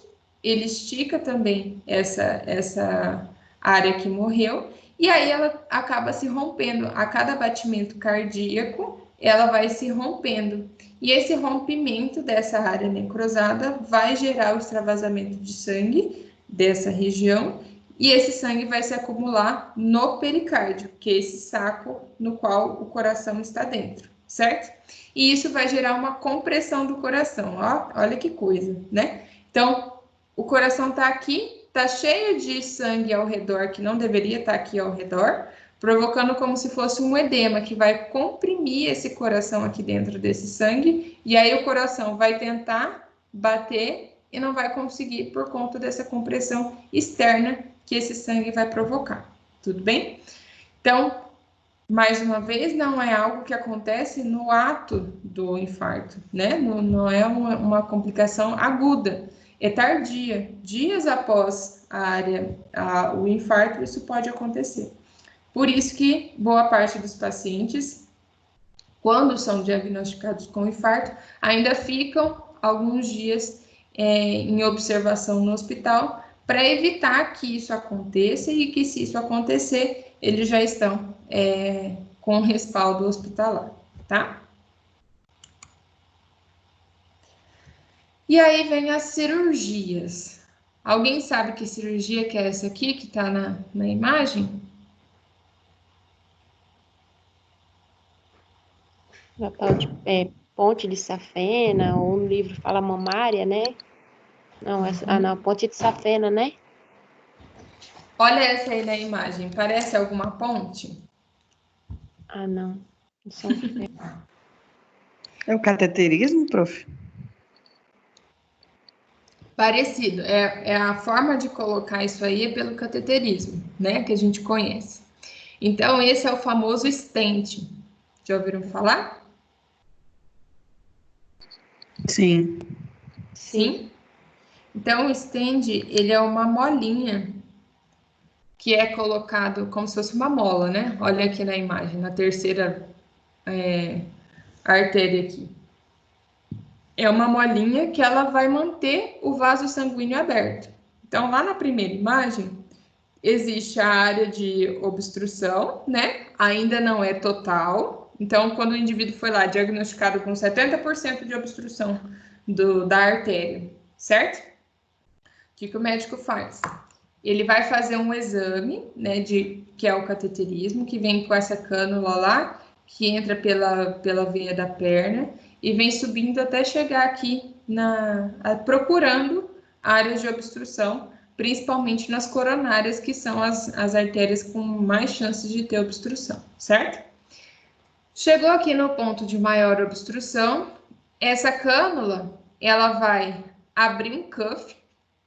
ele estica também essa área que morreu, e aí ela acaba se rompendo. A cada batimento cardíaco, ela vai se rompendo. E esse rompimento dessa área necrosada vai gerar o extravasamento de sangue dessa região, e esse sangue vai se acumular no pericárdio, que é esse saco no qual o coração está dentro, certo? E isso vai gerar uma compressão do coração, ó, olha que coisa, né? Então, o coração está aqui, está cheio de sangue ao redor, que não deveria estar aqui ao redor, provocando como se fosse um edema, que vai comprimir esse coração aqui dentro desse sangue, e aí o coração vai tentar bater e não vai conseguir por conta dessa compressão externa que esse sangue vai provocar, tudo bem? Então, mais uma vez, não é algo que acontece no ato do infarto, né? Não é uma complicação aguda, é tardia. Dias após o infarto, isso pode acontecer. Por isso que boa parte dos pacientes, quando são diagnosticados com infarto, ainda ficam alguns dias em observação no hospital para evitar que isso aconteça e que, se isso acontecer, eles já estão com respaldo hospitalar, tá? E aí vem as cirurgias. Alguém sabe que cirurgia que é essa aqui, que está na imagem? A tal de ponte de safena, ou no livro fala mamária, né? Não, não, ponte de safena, né? Olha essa aí na imagem, parece alguma ponte? Ah, não. É o cateterismo, prof? Parecido, é a forma de colocar isso aí é pelo cateterismo, né, que a gente conhece. Então, esse é o famoso stent. Já ouviram falar? Sim. Sim? Então, o stent, ele é uma molinha que é colocado como se fosse uma mola, né? Olha aqui na imagem, na terceira artéria aqui. É uma molinha que ela vai manter o vaso sanguíneo aberto. Então, lá na primeira imagem, existe a área de obstrução, né? Ainda não é total. Então, quando o indivíduo foi lá diagnosticado com 70% de obstrução da artéria, certo? O que o médico faz? Ele vai fazer um exame, né, que é o cateterismo, que vem com essa cânula lá, que entra pela veia da perna e vem subindo até chegar aqui procurando áreas de obstrução, principalmente nas coronárias, que são as artérias com mais chances de ter obstrução, certo? Chegou aqui no ponto de maior obstrução, essa cânula, ela vai abrir um cuff,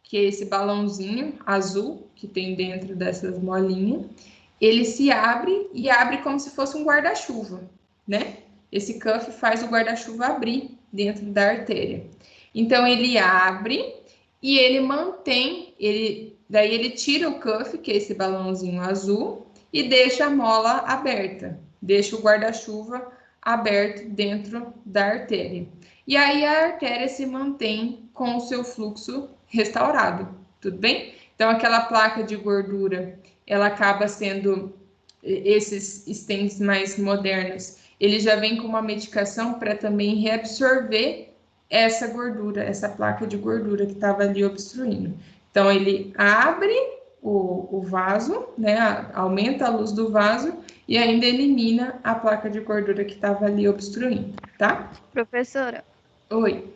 que é esse balãozinho azul que tem dentro dessas molinhas. Ele se abre e abre como se fosse um guarda-chuva, né? Esse cuff faz o guarda-chuva abrir dentro da artéria. Então, ele abre e ele mantém, daí ele tira o cuff, que é esse balãozinho azul, e deixa a mola aberta, deixa o guarda-chuva aberto dentro da artéria. E aí a artéria se mantém com o seu fluxo restaurado, tudo bem? Então, aquela placa de gordura, ela acaba sendo, esses stents mais modernos, ele já vem com uma medicação para também reabsorver essa gordura, essa placa de gordura que estava ali obstruindo. Então, ele abre o vaso, né, aumenta a luz do vaso e ainda elimina a placa de gordura que estava ali obstruindo, tá? Professora. Oi.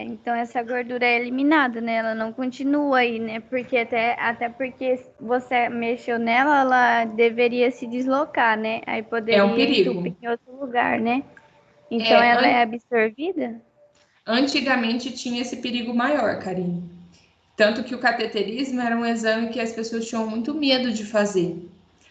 Então essa gordura é eliminada, né? Ela não continua aí, né? Porque até porque você mexeu nela, ela deveria se deslocar, né? Aí poderia um perigo. entupir em outro lugar, né? Então ela é absorvida? Antigamente tinha esse perigo maior, Karine. Tanto que o cateterismo era um exame que as pessoas tinham muito medo de fazer.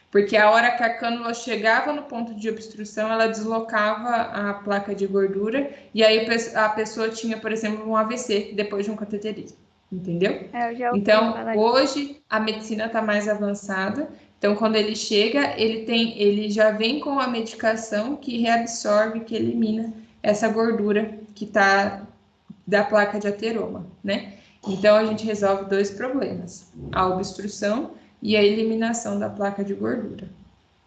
Porque a hora que a cânula chegava no ponto de obstrução, ela deslocava a placa de gordura e aí a pessoa tinha, por exemplo, um AVC depois de um cateterismo, entendeu? Então, hoje a medicina está mais avançada. Então, quando ele chega, ele já vem com a medicação que reabsorve, que elimina essa gordura que está da placa de ateroma, né? Então, a gente resolve dois problemas: a obstrução e a eliminação da placa de gordura,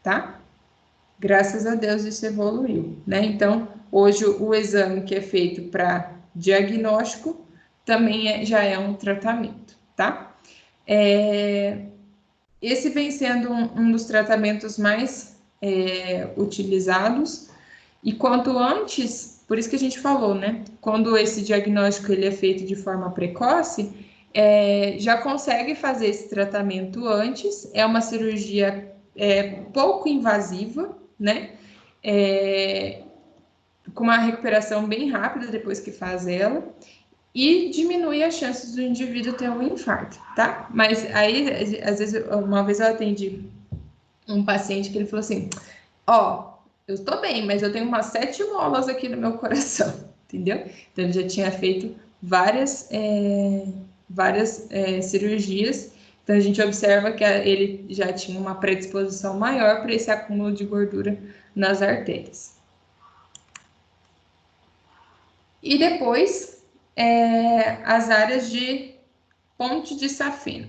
tá? Graças a Deus isso evoluiu, né? Então, hoje o exame que é feito para diagnóstico também já é um tratamento, tá? Esse vem sendo um dos tratamentos mais utilizados, e quanto antes, por isso que a gente falou, né? Quando esse diagnóstico ele é feito de forma precoce, já consegue fazer esse tratamento antes, é uma cirurgia pouco invasiva, né? Com uma recuperação bem rápida depois que faz ela, e diminui as chances do indivíduo ter um infarto, tá? Mas aí, às vezes, uma vez eu atendi um paciente que ele falou assim, eu estou bem, mas eu tenho umas 7 molas aqui no meu coração, entendeu? Então, ele já tinha feito várias cirurgias, então a gente observa que ele já tinha uma predisposição maior para esse acúmulo de gordura nas artérias. E depois, as áreas de ponte de safena.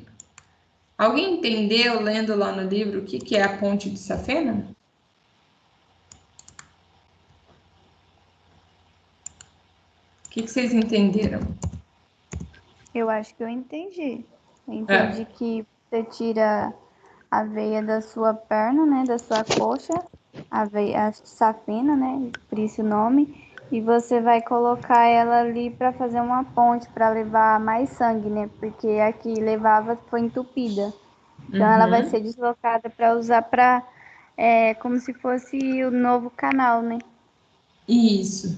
Alguém entendeu, lendo lá no livro, o que é a ponte de safena? O que vocês entenderam? Eu acho que eu entendi. Eu entendi que você tira a veia da sua perna, né, da sua coxa, a safena, né, por isso o nome, e você vai colocar ela ali para fazer uma ponte para levar mais sangue, né, porque aqui levava foi entupida. Então ela vai ser deslocada para usar para como se fosse o novo canal, né? Isso.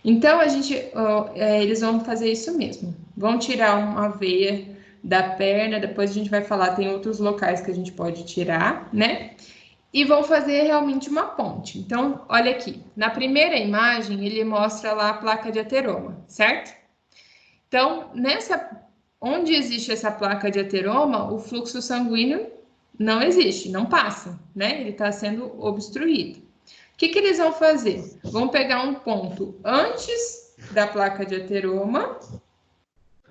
Então eles vão fazer isso mesmo. Vão tirar uma veia da perna, depois a gente vai falar, tem outros locais que a gente pode tirar, né? E vão fazer realmente uma ponte. Então, olha aqui, na primeira imagem ele mostra lá a placa de ateroma, certo? Então, onde existe essa placa de ateroma, o fluxo sanguíneo não existe, não passa, né? Ele está sendo obstruído. O que eles vão fazer? Vão pegar um ponto antes da placa de ateroma,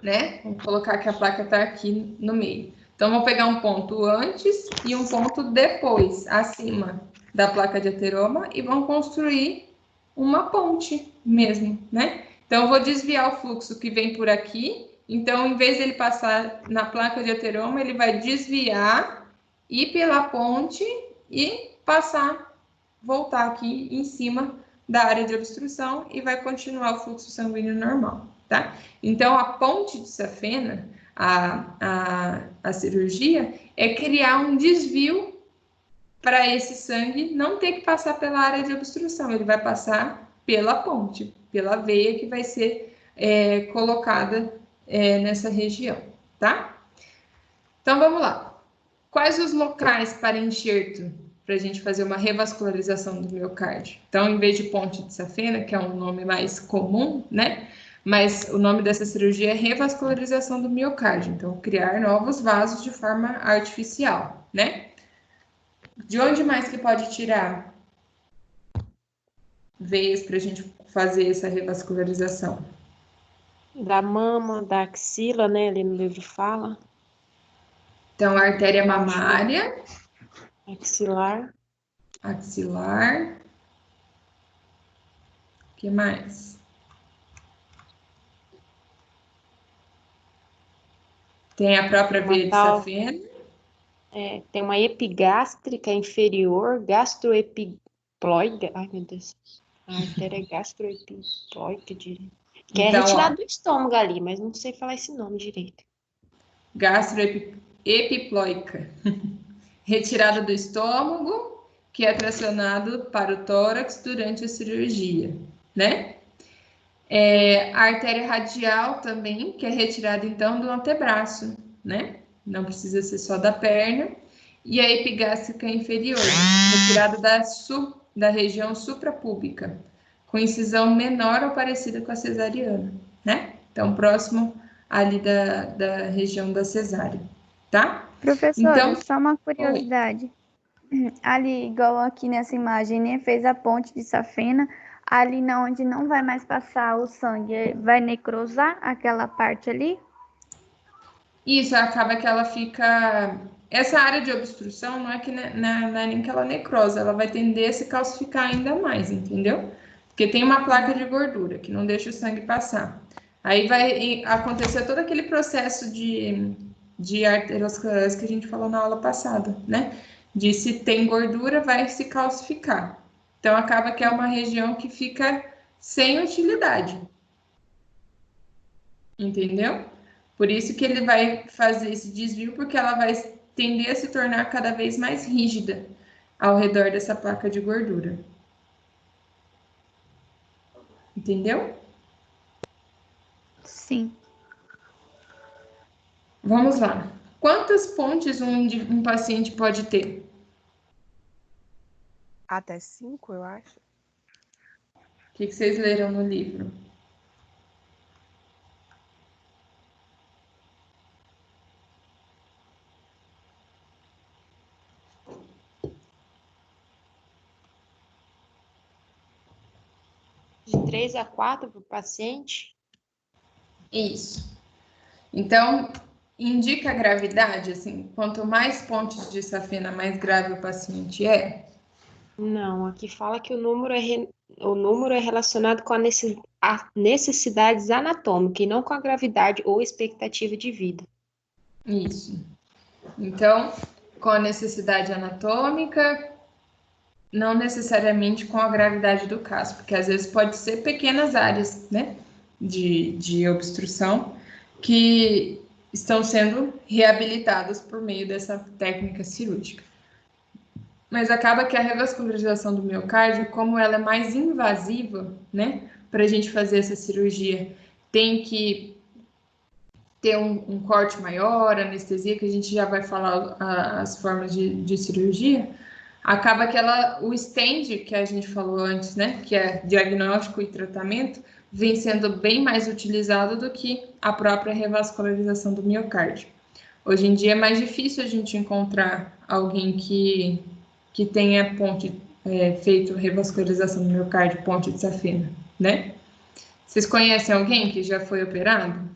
né? Vamos colocar que a placa está aqui no meio. Então, vão pegar um ponto antes e um ponto depois, acima da placa de ateroma, e vão construir uma ponte mesmo, né? Então, eu vou desviar o fluxo que vem por aqui. Então, em vez dele passar na placa de ateroma, ele vai desviar, ir pela ponte e voltar aqui em cima da área de obstrução e vai continuar o fluxo sanguíneo normal, tá? Então, a ponte de safena, a cirurgia, é criar um desvio para esse sangue não ter que passar pela área de obstrução, ele vai passar pela ponte, pela veia que vai ser colocada nessa região, tá? Então, vamos lá. Quais os locais para enxerto para a gente fazer uma revascularização do miocárdio? Então, em vez de ponte de safena, que é um nome mais comum, né? Mas o nome dessa cirurgia é revascularização do miocárdio. Então, criar novos vasos de forma artificial, né? De onde mais que pode tirar veias para a gente fazer essa revascularização? Da mama, da axila, né? Ali no livro fala. Então, a artéria mamária. Axilar. Axilar. O que mais? Tem a própria veia de safena. Tem uma epigástrica inferior, gastroepiploide. Ai, meu Deus. A artéria gastroepiploide, que é retirada do estômago ali, mas não sei falar esse nome direito. Gastroepiploica. Retirada do estômago, que é tracionado para o tórax durante a cirurgia, né? A artéria radial também, que é retirada então do antebraço, né? Não precisa ser só da perna. E a epigástrica inferior, retirada da região suprapúbica, com incisão menor ou parecida com a cesariana, né? Então, próximo ali da região da cesárea, tá? Professora, então, só uma curiosidade. Ali, igual aqui nessa imagem, né? Fez a ponte de safena. Ali onde não vai mais passar o sangue, vai necrosar aquela parte ali? Isso acaba que ela fica. Essa área de obstrução não é que não é nem que ela necrose, ela vai tender a se calcificar ainda mais, entendeu? Porque tem uma placa de gordura que não deixa o sangue passar. Aí vai acontecer todo aquele processo de arteriosclerose que a gente falou na aula passada, né? De se tem gordura, vai se calcificar. Então acaba que é uma região que fica sem utilidade. Entendeu? Por isso que ele vai fazer esse desvio, porque ela vai tender a se tornar cada vez mais rígida ao redor dessa placa de gordura. Entendeu? Sim. Vamos lá. Quantas pontes um paciente pode ter? Até 5, eu acho. O que vocês leram no livro? De 3 a 4 para o paciente? Isso. Então, indica a gravidade, assim, quanto mais pontes de safena, mais grave o paciente é? Não, aqui fala que o número é relacionado com a necessidades anatômicas e não com a gravidade ou expectativa de vida. Isso. Então, com a necessidade anatômica, não necessariamente com a gravidade do caso, porque às vezes pode ser pequenas áreas, né, de obstrução que estão sendo reabilitadas por meio dessa técnica cirúrgica. Mas acaba que a revascularização do miocárdio, como ela é mais invasiva, né, para a gente fazer essa cirurgia, tem que ter um corte maior, anestesia, que a gente já vai falar as formas de cirurgia. Acaba que o stand que a gente falou antes, né, que é diagnóstico e tratamento, vem sendo bem mais utilizado do que a própria revascularização do miocárdio. Hoje em dia é mais difícil a gente encontrar alguém que tenha feito revascularização do miocárdio, ponte de safena, né? Vocês conhecem alguém que já foi operado?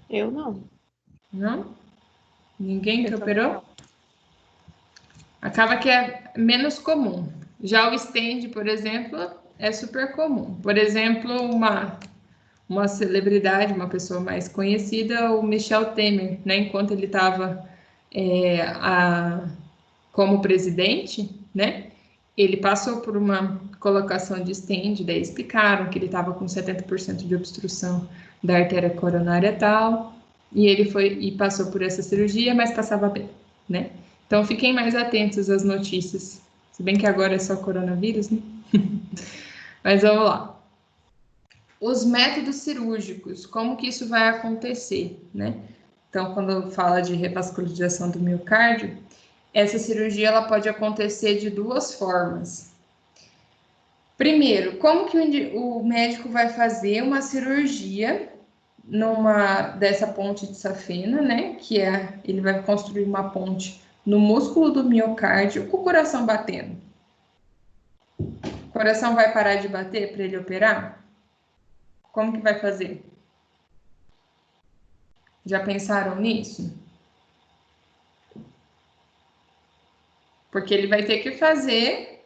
Eu não. Não? Ninguém que Eu também operou? não. Acaba que é menos comum. Já o stand, por exemplo, é super comum. Por exemplo, uma celebridade, uma pessoa mais conhecida, o Michel Temer, né? Enquanto ele estava como presidente, né? Ele passou por uma colocação de stand, daí explicaram que ele estava com 70% de obstrução da artéria coronária tal, e ele foi e passou por essa cirurgia, mas passava bem, né? Então fiquem mais atentos às notícias, se bem que agora é só coronavírus, né? Mas vamos lá. Os métodos cirúrgicos, como que isso vai acontecer, né? Então, quando fala de revascularização do miocárdio, essa cirurgia ela pode acontecer de duas formas. Primeiro, como que o médico vai fazer uma cirurgia dessa ponte de safena, né? Que ele vai construir uma ponte no músculo do miocárdio com o coração batendo. O coração vai parar de bater para ele operar? Como que vai fazer? Já pensaram nisso? Porque ele vai ter que fazer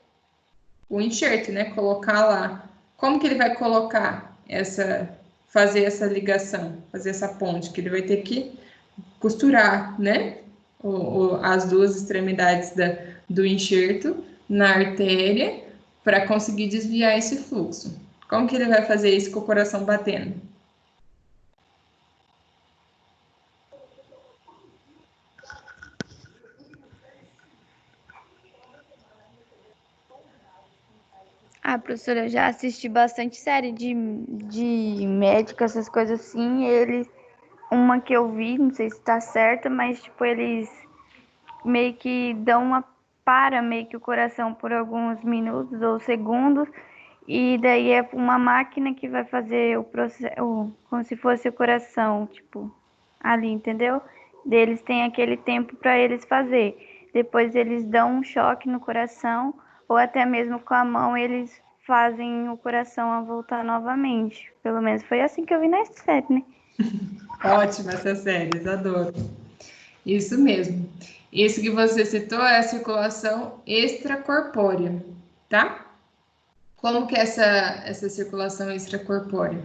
o enxerto, né? Colocar lá. Como que ele vai fazer essa ligação, fazer essa ponte? Que ele vai ter que costurar, né? As duas extremidades do enxerto na artéria para conseguir desviar esse fluxo. Como que ele vai fazer isso com o coração batendo? Ah, professora, eu já assisti bastante série de médico, essas coisas assim. Uma que eu vi, não sei se tá certa, mas tipo, eles meio que dão meio que o coração por alguns minutos ou segundos, e daí é uma máquina que vai fazer o processo, como se fosse o coração, tipo, ali, entendeu? Deles tem aquele tempo para eles fazer. depois eles dão um choque no coração, ou até mesmo com a mão eles fazem o coração a voltar novamente. Pelo menos foi assim que eu vi na série, né? Ótima essas séries, adoro. Isso mesmo. Isso que você citou é a circulação extracorpórea, tá? Como que é essa circulação extracorpórea?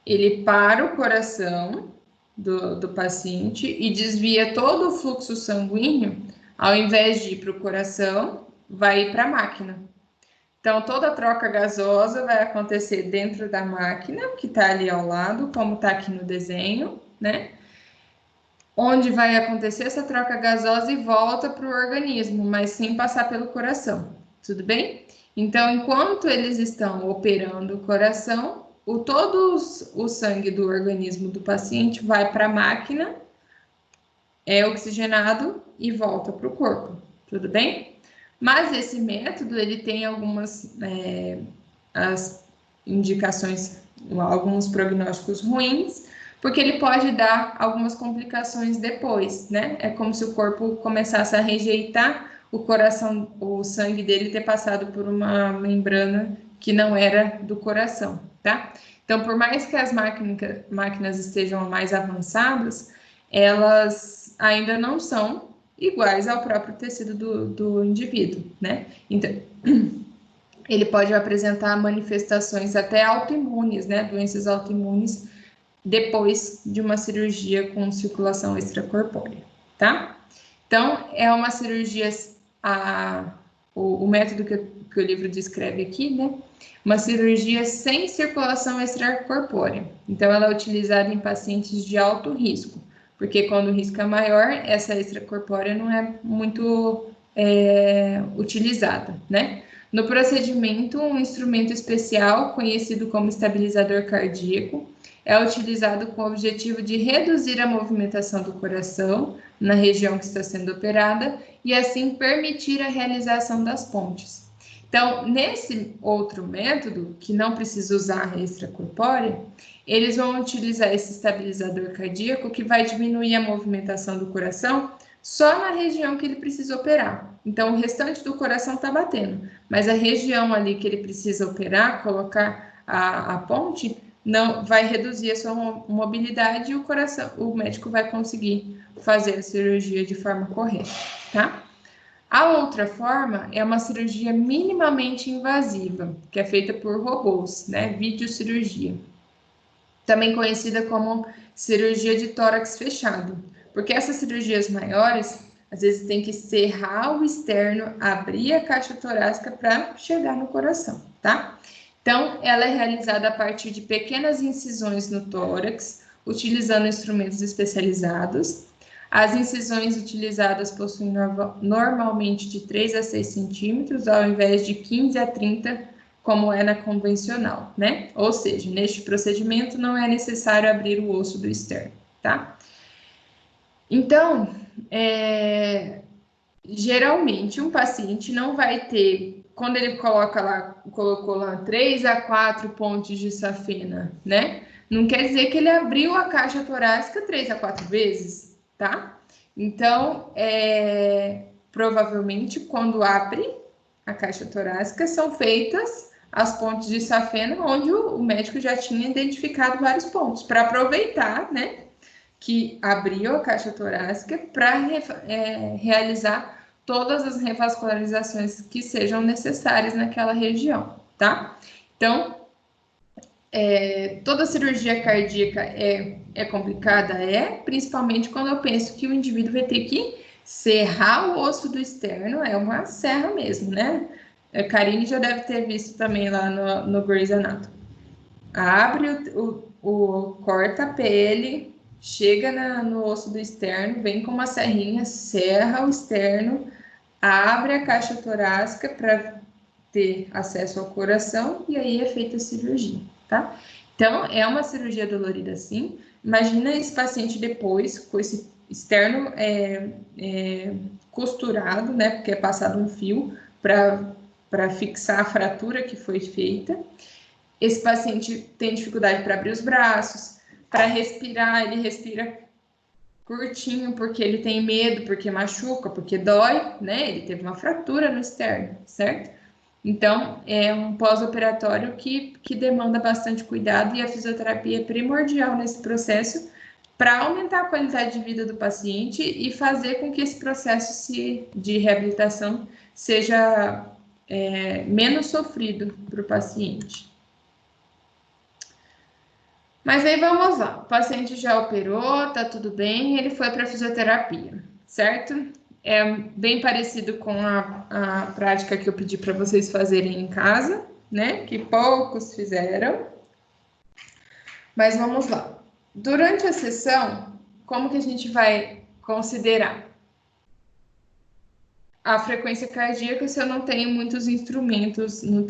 Ele para o coração do paciente e desvia todo o fluxo sanguíneo, ao invés de ir para o coração, vai ir para a máquina. Então, toda a troca gasosa vai acontecer dentro da máquina, que está ali ao lado, como está aqui no desenho, né? Onde vai acontecer essa troca gasosa e volta para o organismo, mas sem passar pelo coração, tudo bem? Então, enquanto eles estão operando o coração, todo o sangue do organismo do paciente vai para a máquina, é oxigenado e volta para o corpo, tudo bem? Mas esse método, ele tem algumas as indicações, alguns prognósticos ruins, porque ele pode dar algumas complicações depois, né? É como se o corpo começasse a rejeitar o coração, o sangue dele ter passado por uma membrana que não era do coração, tá? Então, por mais que as máquinas estejam mais avançadas, elas ainda não são iguais ao próprio tecido do indivíduo, né? Então, ele pode apresentar manifestações até autoimunes, né? Doenças autoimunes, depois de uma cirurgia com circulação extracorpórea, tá? Então, é uma cirurgia, o método que o livro descreve aqui, né? Uma cirurgia sem circulação extracorpórea. Então, ela é utilizada em pacientes de alto risco, porque quando o risco é maior, essa extracorpórea não é muito utilizada, né? No procedimento, um instrumento especial, conhecido como estabilizador cardíaco, é utilizado com o objetivo de reduzir a movimentação do coração na região que está sendo operada e assim permitir a realização das pontes. Então, nesse outro método, que não precisa usar a extracorpórea, eles vão utilizar esse estabilizador cardíaco que vai diminuir a movimentação do coração só na região que ele precisa operar. Então, o restante do coração está batendo, mas a região ali que ele precisa operar, colocar a ponte, não vai reduzir a sua mobilidade e o médico vai conseguir fazer a cirurgia de forma correta, tá? A outra forma é uma cirurgia minimamente invasiva, que é feita por robôs, né? Videocirurgia. Também conhecida como cirurgia de tórax fechado, porque essas cirurgias maiores, às vezes tem que serrar o externo, abrir a caixa torácica para chegar no coração, tá? Então, ela é realizada a partir de pequenas incisões no tórax, utilizando instrumentos especializados. As incisões utilizadas possuem normalmente de 3 a 6 centímetros, ao invés de 15 a 30, como é na convencional, né? Ou seja, neste procedimento não é necessário abrir o osso do externo, tá? Então, geralmente um paciente não vai ter, quando ele colocou lá 3 a 4 pontes de safena, né? Não quer dizer que ele abriu a caixa torácica 3 a 4 vezes, tá? Então, provavelmente, quando abre a caixa torácica, são feitas as pontes de safena, onde o médico já tinha identificado vários pontos, para aproveitar, né? Que abriu a caixa torácica para realizar todas as revascularizações que sejam necessárias naquela região, tá? Então, toda cirurgia cardíaca é complicada, principalmente quando eu penso que o indivíduo vai ter que serrar o osso do externo, é uma serra mesmo, né? A Karine já deve ter visto também lá no Grey's Anatomy. Abre corta a pele, chega no osso do externo, vem com uma serrinha, serra o externo, abre a caixa torácica para ter acesso ao coração e aí é feita a cirurgia, tá? Então, é uma cirurgia dolorida sim. Imagina esse paciente depois, com esse externo costurado, né? Porque é passado um fio para fixar a fratura que foi feita. Esse paciente tem dificuldade para abrir os braços, para respirar, ele respira curtinho, porque ele tem medo, porque machuca, porque dói, né? Ele teve uma fratura no externo, certo? Então, é um pós-operatório que demanda bastante cuidado e a fisioterapia é primordial nesse processo para aumentar a qualidade de vida do paciente e fazer com que esse processo de reabilitação seja menos sofrido para o paciente. Mas aí vamos lá, o paciente já operou, tá tudo bem, ele foi para fisioterapia, certo? É bem parecido com a prática que eu pedi para vocês fazerem em casa, né? Que poucos fizeram. Mas vamos lá. Durante a sessão, como que a gente vai considerar a frequência cardíaca se eu não tenho muitos instrumentos, não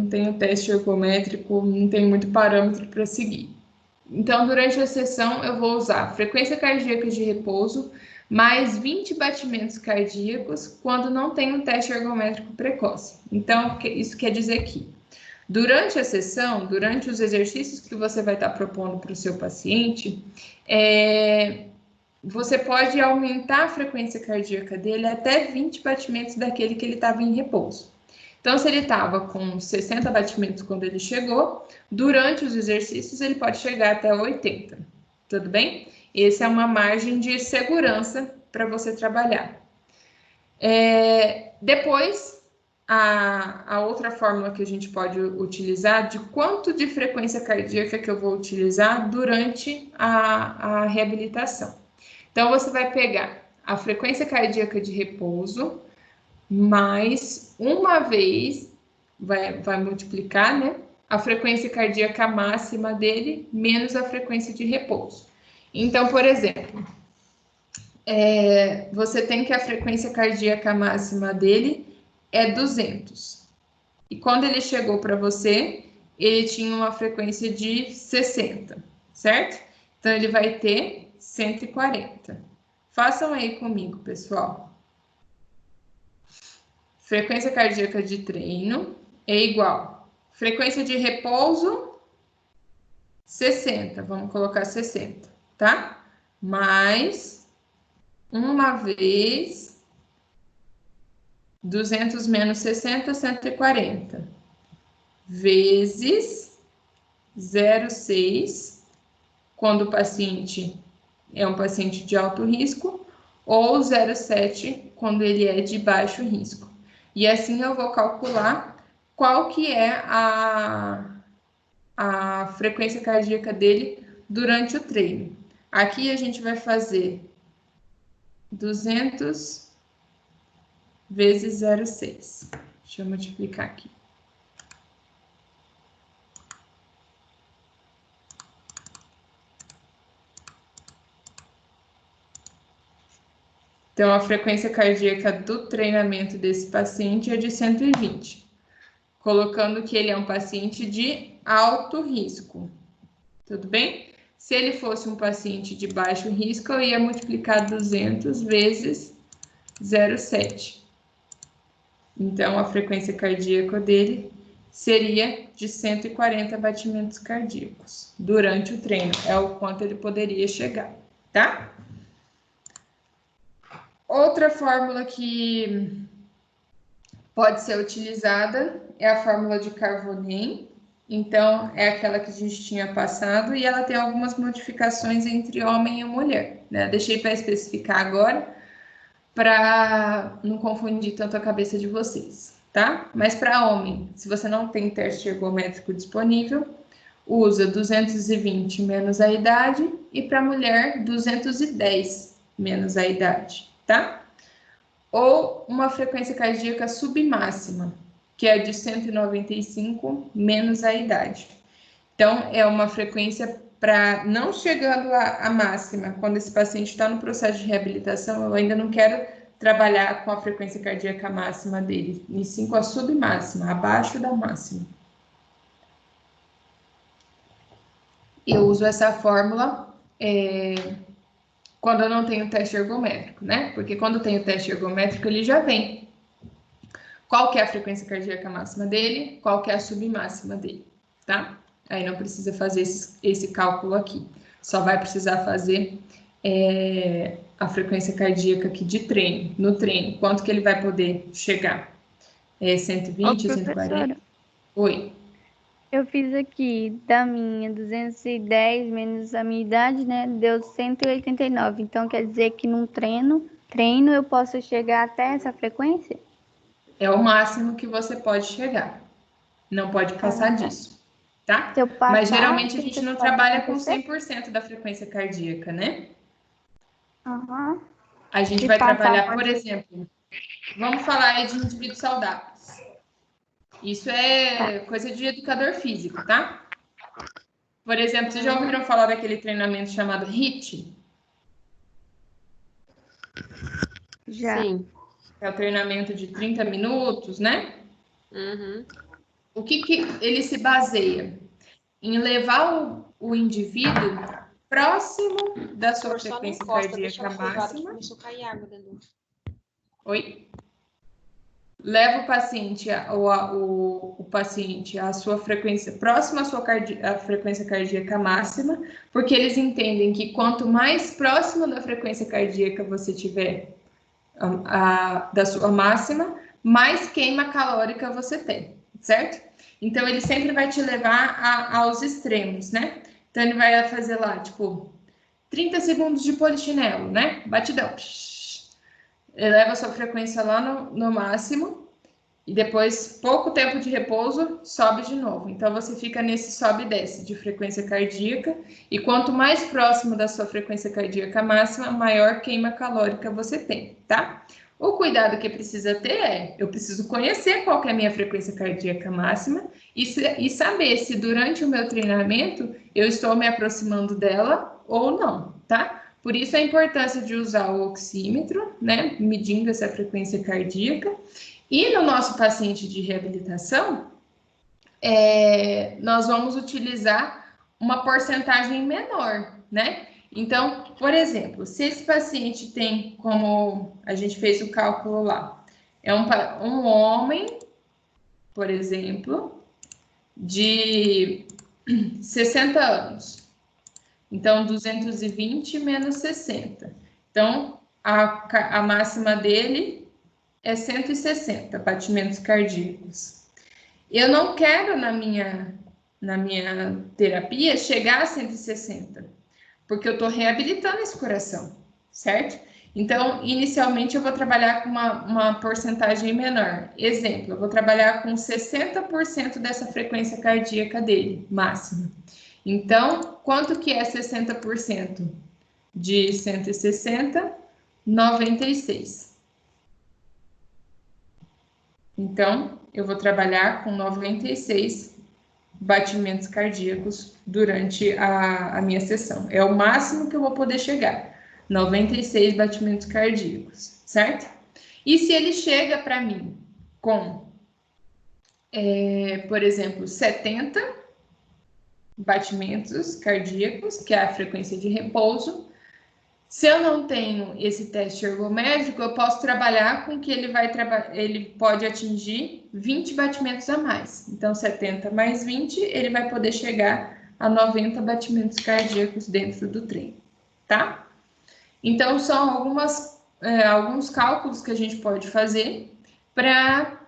tenho teste ergométrico, não tenho muito parâmetro para seguir? Então, durante a sessão, eu vou usar frequência cardíaca de repouso, mais 20 batimentos cardíacos, quando não tem um teste ergométrico precoce. Então, isso quer dizer que, durante a sessão, durante os exercícios que você vai estar propondo para o seu paciente, você pode aumentar a frequência cardíaca dele até 20 batimentos daquele que ele estava em repouso. Então, se ele estava com 60 batimentos quando ele chegou, durante os exercícios ele pode chegar até 80, tudo bem? Essa é uma margem de segurança para você trabalhar. Depois, a outra fórmula que a gente pode utilizar, de quanto de frequência cardíaca que eu vou utilizar durante a reabilitação. Então, você vai pegar a frequência cardíaca de repouso, mais uma vez, vai multiplicar, né? A frequência cardíaca máxima dele, menos a frequência de repouso. Então, por exemplo, você tem que a frequência cardíaca máxima dele é 200. E quando ele chegou para você, ele tinha uma frequência de 60, certo? Então, ele vai ter 140. Façam aí comigo, pessoal. Frequência cardíaca de treino é igual. Frequência de repouso, 60. Vamos colocar 60, tá? Mais, uma vez, 200 menos 60, 140. Vezes 0,6, quando o paciente é um paciente de alto risco, ou 0,7, quando ele é de baixo risco. E assim eu vou calcular qual que é a frequência cardíaca dele durante o treino. Aqui a gente vai fazer 200 vezes 0,6. Deixa eu multiplicar aqui. Então, a frequência cardíaca do treinamento desse paciente é de 120, colocando que ele é um paciente de alto risco, tudo bem? Se ele fosse um paciente de baixo risco, eu ia multiplicar 200 vezes 0,7. Então, a frequência cardíaca dele seria de 140 batimentos cardíacos durante o treino, é o quanto ele poderia chegar, tá? Outra fórmula que pode ser utilizada é a fórmula de Carbonen. Então, é aquela que a gente tinha passado e ela tem algumas modificações entre homem e mulher, né? Deixei para especificar agora, para não confundir tanto a cabeça de vocês, tá? Mas para homem, se você não tem teste ergométrico disponível, usa 220 menos a idade, e para mulher, 210 menos a idade, tá? Ou uma frequência cardíaca submáxima, que é de 195 menos a idade. Então, é uma frequência para não chegando à máxima, quando esse paciente está no processo de reabilitação, eu ainda não quero trabalhar com a frequência cardíaca máxima dele, e sim com a submáxima, abaixo da máxima. Eu uso essa fórmula quando eu não tenho teste ergométrico, né? Porque quando eu tenho teste ergométrico, ele já vem. Qual que é a frequência cardíaca máxima dele, qual que é a submáxima dele, tá? Aí não precisa fazer esse cálculo aqui. Só vai precisar fazer a frequência cardíaca aqui de treino, no treino, quanto que ele vai poder chegar? Ô, 120, 140? professora, Oi. eu fiz aqui da minha 210 menos a minha idade, né? Deu 189. Então quer dizer que num treino eu posso chegar até essa frequência? É o máximo que você pode chegar. Não pode Ah, passar tá. disso, tá? Se eu Mas passar, geralmente a o gente que não pode trabalha com acontecer? 100% da frequência cardíaca, né? Aham. A gente Se vai passar, trabalhar, por pode ser. exemplo, vamos falar aí de indivíduos saudáveis. Isso é coisa de educador físico, tá? Por exemplo, vocês já ouviram falar daquele treinamento chamado HIIT? Já. Sim. É o treinamento de 30 minutos, né? Uhum. O que ele se baseia? Em levar o indivíduo próximo da sua Por só não frequência encosta, deixa cardíaca ela privada que máxima. começou a cair água dentro. Oi? Leva o paciente, o paciente à sua frequência, próxima à sua à frequência cardíaca máxima, porque eles entendem que quanto mais próximo da frequência cardíaca você tiver da sua máxima, mais queima calórica você tem, certo? Então, ele sempre vai te levar aos extremos, né? Então, ele vai fazer lá, tipo, 30 segundos de polichinelo, né? Batidão. Eleva a sua frequência lá no máximo e depois, pouco tempo de repouso, sobe de novo. Então, você fica nesse sobe e desce de frequência cardíaca e quanto mais próximo da sua frequência cardíaca máxima, maior queima calórica você tem, tá? O cuidado que precisa ter é, eu preciso conhecer qual que é a minha frequência cardíaca máxima e saber se durante o meu treinamento eu estou me aproximando dela ou não, tá? Por isso a importância de usar o oxímetro, né, medindo essa frequência cardíaca. E no nosso paciente de reabilitação, nós vamos utilizar uma porcentagem menor, né? Então, por exemplo, se esse paciente tem, como a gente fez o cálculo lá, é um homem, por exemplo, de 60 anos. Então, 220 menos 60. Então, a máxima dele é 160 batimentos cardíacos. Eu não quero na minha terapia chegar a 160, porque eu estou reabilitando esse coração, certo? Então, inicialmente eu vou trabalhar com uma porcentagem menor. Exemplo, eu vou trabalhar com 60% dessa frequência cardíaca dele, máxima. Então, quanto que é 60% de 160? 96. Então, eu vou trabalhar com 96 batimentos cardíacos durante a minha sessão. É o máximo que eu vou poder chegar. 96 batimentos cardíacos, certo? E se ele chega para mim com, por exemplo, 70 batimentos cardíacos, que é a frequência de repouso, se eu não tenho esse teste ergométrico, eu posso trabalhar com que ele pode atingir 20 batimentos a mais. Então, 70 mais 20, ele vai poder chegar a 90 batimentos cardíacos dentro do treino, tá? Então, são alguns cálculos que a gente pode fazer para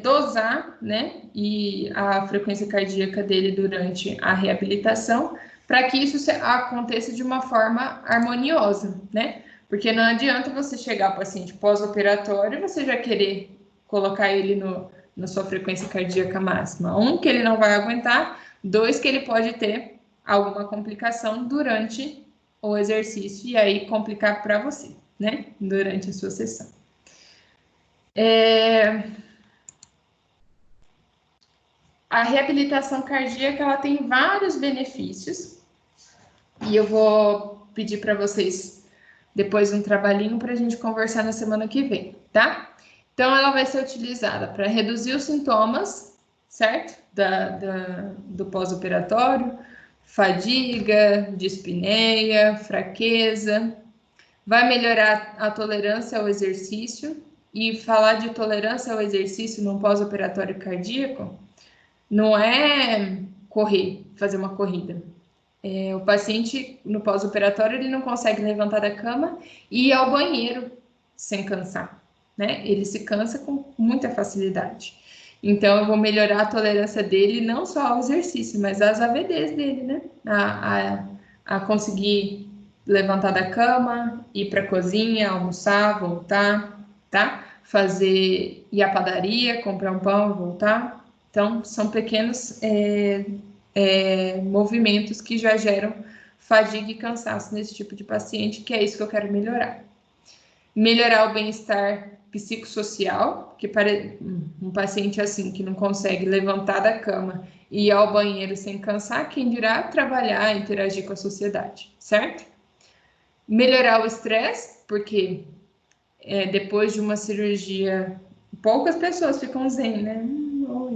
dosar, né, e a frequência cardíaca dele durante a reabilitação, para que isso aconteça de uma forma harmoniosa, né? Porque não adianta você chegar ao paciente pós-operatório e você já querer colocar ele na sua frequência cardíaca máxima. Um, que ele não vai aguentar, dois, que ele pode ter alguma complicação durante o exercício e aí complicar para você, né? Durante a sua sessão. A reabilitação cardíaca, ela tem vários benefícios e eu vou pedir para vocês depois um trabalhinho para a gente conversar na semana que vem, tá? Então, ela vai ser utilizada para reduzir os sintomas, certo? Do pós-operatório, fadiga, dispneia, fraqueza. Vai melhorar a tolerância ao exercício. E falar de tolerância ao exercício no pós-operatório cardíaco não é correr, fazer uma corrida. O paciente, no pós-operatório, ele não consegue levantar da cama e ir ao banheiro sem cansar, né? Ele se cansa com muita facilidade. Então, eu vou melhorar a tolerância dele, não só ao exercício, mas às AVDs dele, né? A conseguir levantar da cama, ir para a cozinha, almoçar, voltar, tá? Ir à padaria, comprar um pão, voltar. Então, são pequenos movimentos que já geram fadiga e cansaço nesse tipo de paciente, que é isso que eu quero melhorar. Melhorar o bem-estar psicossocial, que para um paciente assim que não consegue levantar da cama e ir ao banheiro sem cansar, quem dirá trabalhar, interagir com a sociedade, certo? Melhorar o estresse, porque depois de uma cirurgia, poucas pessoas ficam zen, né?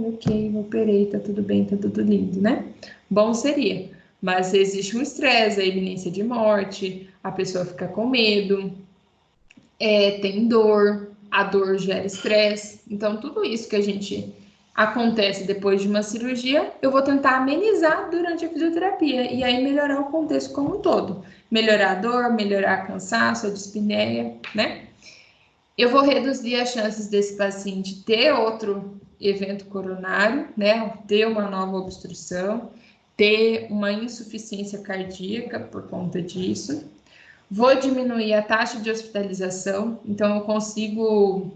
Ok, operei, tá tudo bem, tá tudo lindo, né? Bom seria, mas existe um estresse, a iminência de morte, a pessoa fica com medo, tem dor, a dor gera estresse. Então, tudo isso que acontece depois de uma cirurgia, eu vou tentar amenizar durante a fisioterapia e aí melhorar o contexto como um todo. Melhorar a dor, melhorar o cansaço, a dispneia, né? Eu vou reduzir as chances desse paciente ter outro evento coronário, né? Ter uma nova obstrução, ter uma insuficiência cardíaca por conta disso. Vou diminuir a taxa de hospitalização, então eu consigo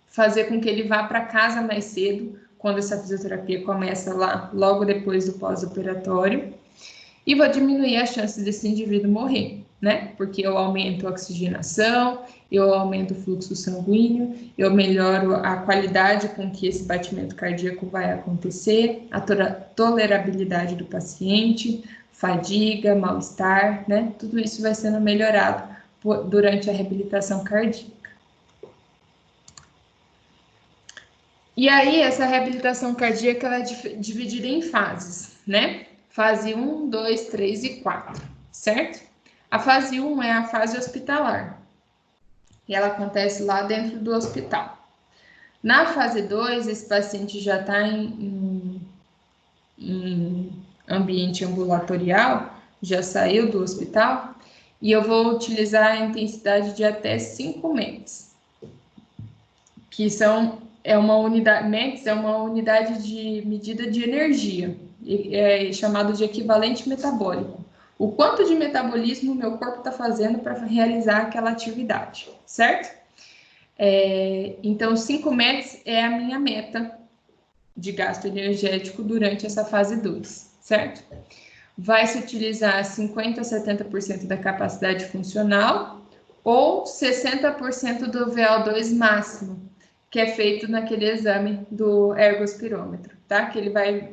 fazer com que ele vá para casa mais cedo, quando essa fisioterapia começa lá, logo depois do pós-operatório. E vou diminuir as chances desse indivíduo morrer, né? Porque eu aumento a oxigenação, eu aumento o fluxo sanguíneo, eu melhoro a qualidade com que esse batimento cardíaco vai acontecer, a tolerabilidade do paciente, fadiga, mal-estar, né? Tudo isso vai sendo melhorado durante a reabilitação cardíaca. E aí, essa reabilitação cardíaca ela é dividida em fases, né? Fase 1, 2, 3 e 4, certo? A fase 1 é a fase hospitalar. E ela acontece lá dentro do hospital. Na fase 2, esse paciente já está em ambiente ambulatorial, já saiu do hospital, e eu vou utilizar a intensidade de até 5 METs, que é uma unidade, METs é uma unidade de medida de energia, é chamado de equivalente metabólico. O quanto de metabolismo o meu corpo está fazendo para realizar aquela atividade, certo? Então, 5 METs é a minha meta de gasto energético durante essa fase 2, certo? Vai se utilizar 50% a 70% da capacidade funcional ou 60% do VO2 máximo, que é feito naquele exame do ergospirômetro, tá? Que ele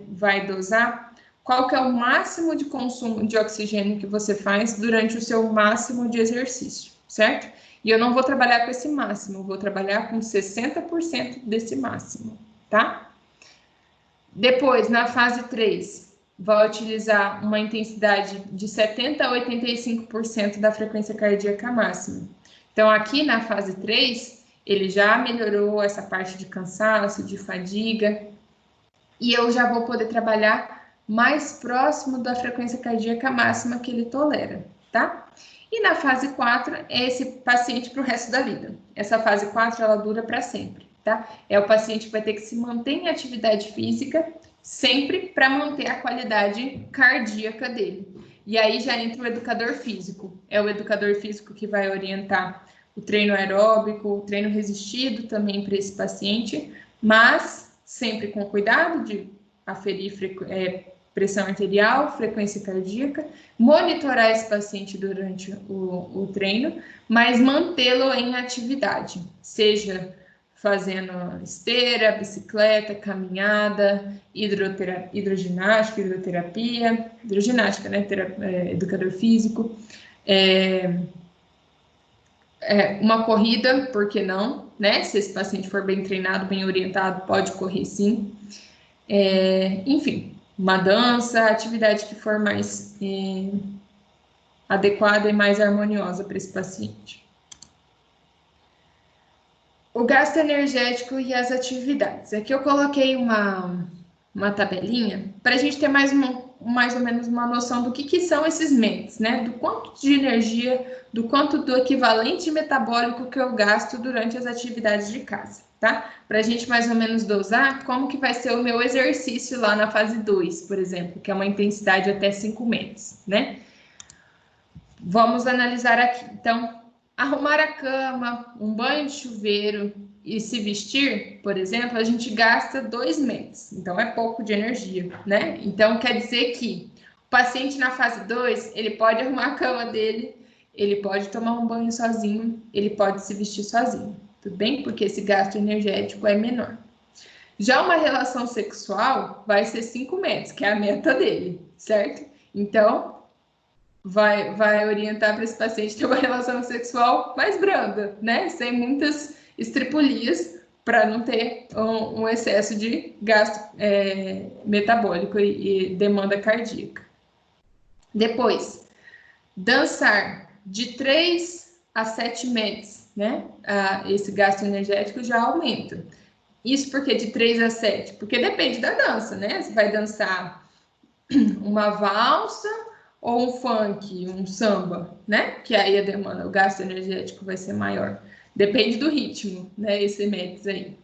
vai dosar qual que é o máximo de consumo de oxigênio que você faz durante o seu máximo de exercício, certo? E eu não vou trabalhar com esse máximo, eu vou trabalhar com 60% desse máximo, tá? Depois, na fase 3, vai utilizar uma intensidade de 70% a 85% da frequência cardíaca máxima. Então, aqui na fase 3, ele já melhorou essa parte de cansaço, de fadiga, e eu já vou poder trabalhar mais próximo da frequência cardíaca máxima que ele tolera, tá? E na fase 4, é esse paciente para o resto da vida. Essa fase 4, ela dura para sempre, tá? É o paciente que vai ter que se manter em atividade física sempre para manter a qualidade cardíaca dele. E aí já entra o educador físico. É o educador físico que vai orientar o treino aeróbico, o treino resistido também para esse paciente, mas sempre com cuidado de aferir pressão arterial, frequência cardíaca, monitorar esse paciente durante o treino, mas mantê-lo em atividade, seja fazendo esteira, bicicleta, caminhada, hidroginástica, hidroginástica, né? Educador físico, uma corrida, por que não, né? Se esse paciente for bem treinado, bem orientado, pode correr sim. Enfim, uma dança, atividade que for mais adequada e mais harmoniosa para esse paciente. O gasto energético e as atividades. Aqui eu coloquei uma uma tabelinha para a gente ter mais ou menos uma noção do que são esses METs, né? Do quanto de energia, do quanto do equivalente metabólico que eu gasto durante as atividades de casa, tá? Para a gente mais ou menos dosar como que vai ser o meu exercício lá na fase 2, por exemplo, que é uma intensidade até 5 METs, né? Vamos analisar aqui. Então, arrumar a cama, um banho de chuveiro e se vestir, por exemplo, a gente gasta 2 METs. Então, é pouco de energia, né? Então, quer dizer que o paciente na fase 2, ele pode arrumar a cama dele, ele pode tomar um banho sozinho, ele pode se vestir sozinho, tudo bem? Porque esse gasto energético é menor. Já uma relação sexual vai ser 5 METs, que é a meta dele, certo? Então, vai orientar para esse paciente ter uma relação sexual mais branda, né? Sem muitas estripulias, para não ter um excesso de gasto metabólico e demanda cardíaca. Depois, dançar de 3 a 7 METs, né? Esse gasto energético já aumenta. Isso porque de 3 a 7? Porque depende da dança, né? Você vai dançar uma valsa ou um funk, um samba, né? Que aí a demanda, o gasto energético vai ser maior. Depende do ritmo, né? Esse METs aí.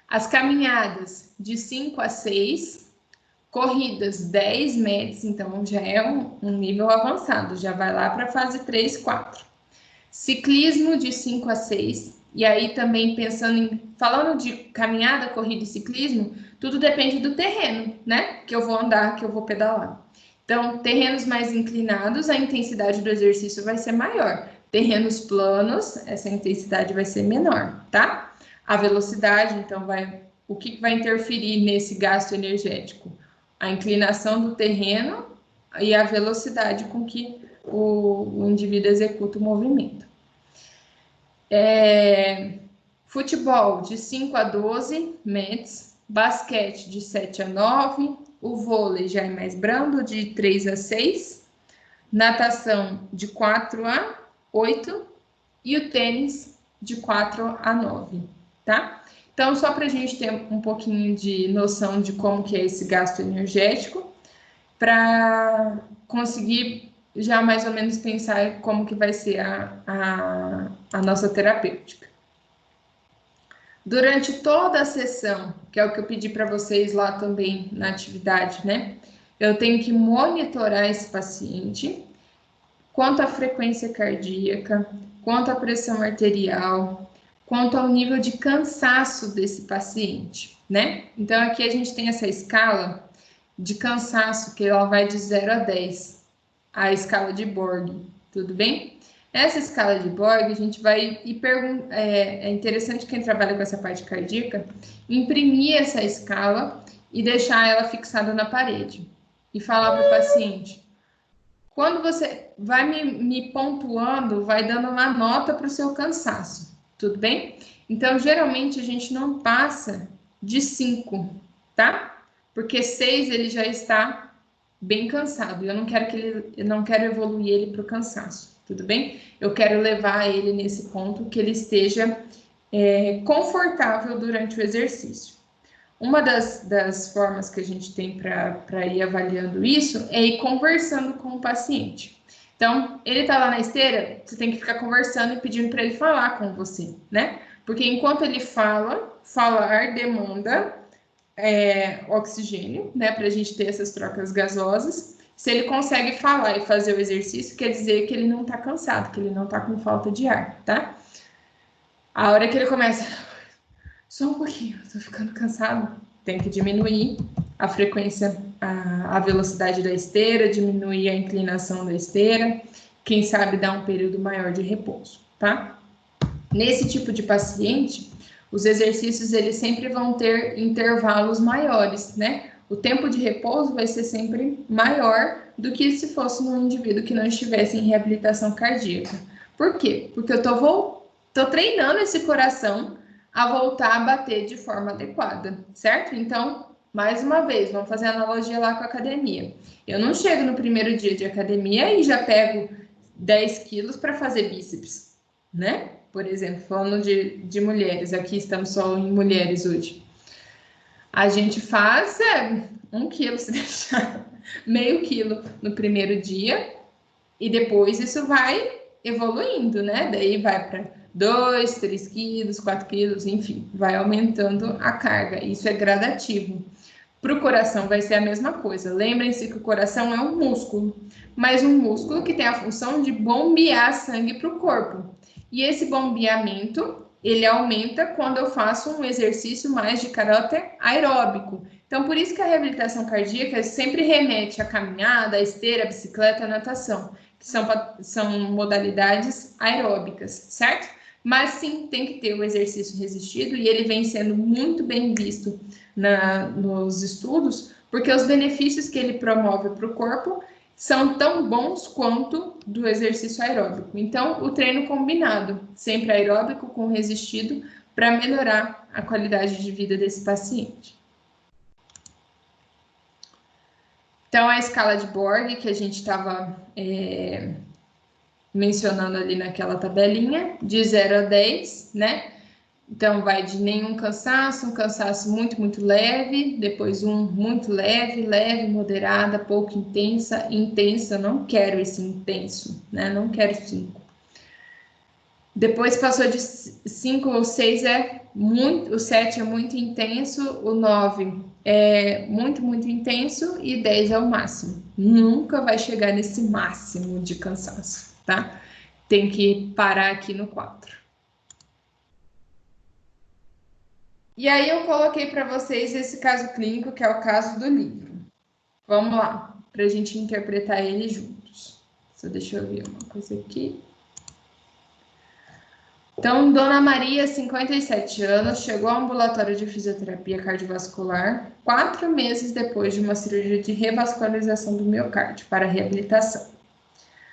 As caminhadas de 5 a 6, corridas 10 METs, então já é um nível avançado, já vai lá para a fase 3, 4. Ciclismo de 5 a 6, e aí também falando de caminhada, corrida e ciclismo, tudo depende do terreno, né? Que eu vou andar, que eu vou pedalar. Então, terrenos mais inclinados, a intensidade do exercício vai ser maior. Terrenos planos, essa intensidade vai ser menor, tá? A velocidade, então, o que vai interferir nesse gasto energético? A inclinação do terreno e a velocidade com que o indivíduo executa o movimento. Futebol de 5 a 12 METs, basquete de 7 a 9, o vôlei já é mais brando, de 3 a 6, natação de 4 a 8 e o tênis de 4 a 9, tá? Então, só para a gente ter um pouquinho de noção de como que é esse gasto energético, para conseguir já mais ou menos pensar como que vai ser a nossa terapêutica. Durante toda a sessão, que é o que eu pedi para vocês lá também na atividade, né? Eu tenho que monitorar esse paciente, quanto à frequência cardíaca, quanto à pressão arterial, quanto ao nível de cansaço desse paciente, né? Então, aqui a gente tem essa escala de cansaço, que ela vai de 0 a 10, a escala de Borg, tudo bem? Essa escala de Borg, a gente vai é interessante quem trabalha com essa parte cardíaca, imprimir essa escala e deixar ela fixada na parede. E falar para o paciente, quando você vai me pontuando, vai dando uma nota para o seu cansaço, tudo bem? Então, geralmente, a gente não passa de 5, tá? Porque 6 ele já está bem cansado. Eu não quero evoluir ele para o cansaço, tudo bem? Eu quero levar ele nesse ponto que ele esteja confortável durante o exercício. Uma das formas que a gente tem para ir avaliando isso é ir conversando com o paciente. Então, ele está lá na esteira, você tem que ficar conversando e pedindo para ele falar com você, né? Porque enquanto ele falar demanda oxigênio, né? Para a gente ter essas trocas gasosas. Se ele consegue falar e fazer o exercício, quer dizer que ele não está cansado, que ele não está com falta de ar, tá? A hora que ele começa, só um pouquinho, estou ficando cansado, tem que diminuir a frequência, a velocidade da esteira, diminuir a inclinação da esteira, quem sabe dar um período maior de repouso, tá? Nesse tipo de paciente, os exercícios eles sempre vão ter intervalos maiores, né? O tempo de repouso vai ser sempre maior do que se fosse num indivíduo que não estivesse em reabilitação cardíaca. Por quê? Porque eu tô treinando esse coração a voltar a bater de forma adequada, certo? Então, mais uma vez, vamos fazer analogia lá com a academia. Eu não chego no primeiro dia de academia e já pego 10 quilos para fazer bíceps, né? Por exemplo, falando de mulheres, aqui estamos só em mulheres hoje. A gente faz 1 quilo, se deixar, meio quilo no primeiro dia, e depois isso vai evoluindo, né? Daí vai para 2, 3 quilos, 4 quilos, enfim, vai aumentando a carga. Isso é gradativo. Para o coração vai ser a mesma coisa. Lembrem-se que o coração é um músculo, mas um músculo que tem a função de bombear sangue para o corpo. E esse bombeamento, ele aumenta quando eu faço um exercício mais de caráter aeróbico. Então, por isso que a reabilitação cardíaca sempre remete à caminhada, à esteira, à bicicleta, à natação, que são modalidades aeróbicas, certo? Mas sim, tem que ter o exercício resistido e ele vem sendo muito bem visto nos estudos, porque os benefícios que ele promove para o corpo são tão bons quanto do exercício aeróbico. Então, o treino combinado, sempre aeróbico com resistido, para melhorar a qualidade de vida desse paciente. Então, a escala de Borg, que a gente estava mencionando ali naquela tabelinha, de 0 a 10, né? Então, vai de nenhum cansaço, um cansaço muito, muito leve, depois muito leve, leve, moderada, pouco intensa, intensa, não quero esse intenso, né? Não quero 5. Depois passou de 5 ou 6 o 7 é muito intenso, o 9 é muito, muito intenso e 10 é o máximo. Nunca vai chegar nesse máximo de cansaço, tá? Tem que parar aqui no 4. E aí eu coloquei para vocês esse caso clínico, que é o caso do livro. Vamos lá, para a gente interpretar ele juntos. Só deixa eu ver uma coisa aqui. Então, Dona Maria, 57 anos, chegou ao ambulatório de fisioterapia cardiovascular 4 meses depois de uma cirurgia de revascularização do miocárdio para reabilitação.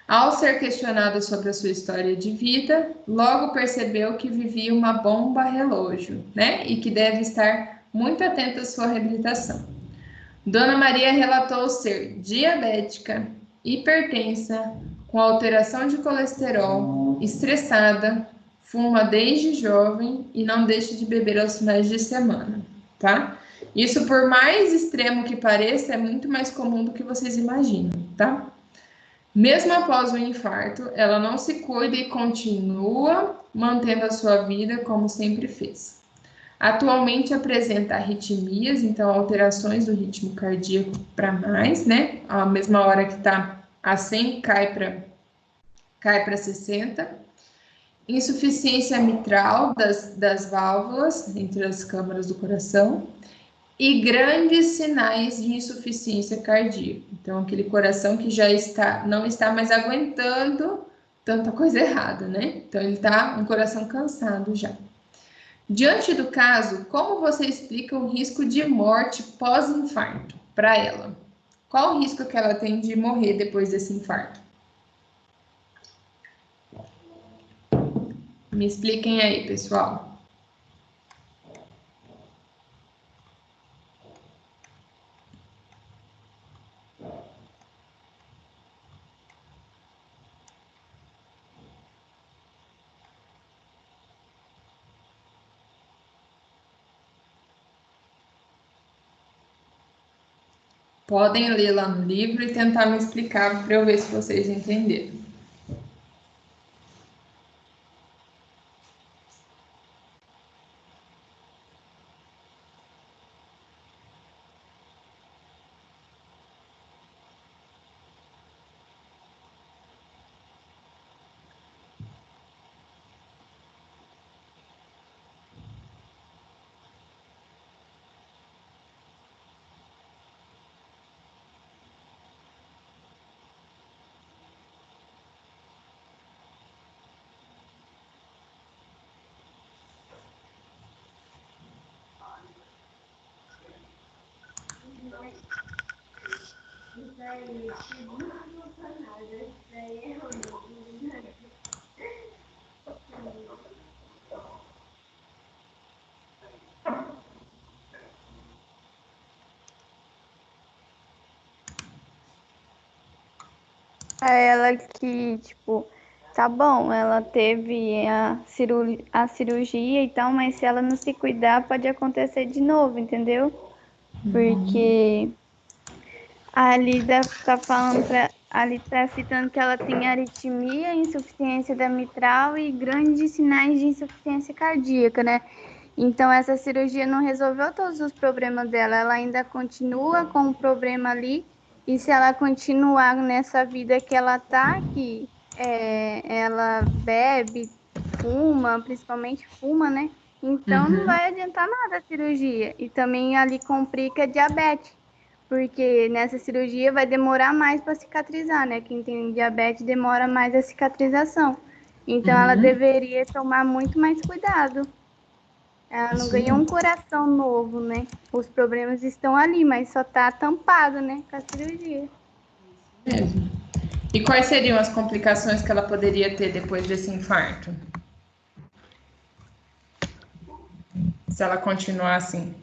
Ao ser questionada sobre a sua história de vida, logo percebeu que vivia uma bomba relógio, né? E que deve estar muito atenta à sua reabilitação. Dona Maria relatou ser diabética, hipertensa, com alteração de colesterol, estressada, fuma desde jovem e não deixa de beber aos finais de semana, tá? Isso, por mais extremo que pareça, é muito mais comum do que vocês imaginam, tá? Mesmo após o infarto, ela não se cuida e continua mantendo a sua vida como sempre fez. Atualmente apresenta arritmias, então alterações do ritmo cardíaco para mais, né? A mesma hora que está a 100, cai para 60. Insuficiência mitral das válvulas entre as câmaras do coração e grandes sinais de insuficiência cardíaca. Então, aquele coração que já não está mais aguentando tanta coisa errada, né? Então, ele está um coração cansado já. Diante do caso, como você explica o risco de morte pós-infarto para ela? Qual o risco que ela tem de morrer depois desse infarto? Me expliquem aí, pessoal. Podem ler lá no livro e tentar me explicar para eu ver se vocês entenderam. A ela que, tipo, tá bom, ela teve a cirurgia e tal, mas se ela não se cuidar, pode acontecer de novo, entendeu? Porque ali tá falando ali tá citando que ela tem aritmia, insuficiência da mitral e grandes sinais de insuficiência cardíaca, né? Então essa cirurgia não resolveu todos os problemas dela, ela ainda continua com o problema ali, e se ela continuar nessa vida que ela tá, que ela bebe, fuma, principalmente fuma, né? Então não vai adiantar nada a cirurgia. E também ali complica a diabetes, porque nessa cirurgia vai demorar mais para cicatrizar, né? Quem tem diabetes demora mais a cicatrização. Então ela deveria tomar muito mais cuidado. Ela não ganhou um coração novo, né? Os problemas estão ali, mas só tá tampado, né? Com a cirurgia. Mesmo. E quais seriam as complicações que ela poderia ter depois desse infarto? Se ela continuar assim.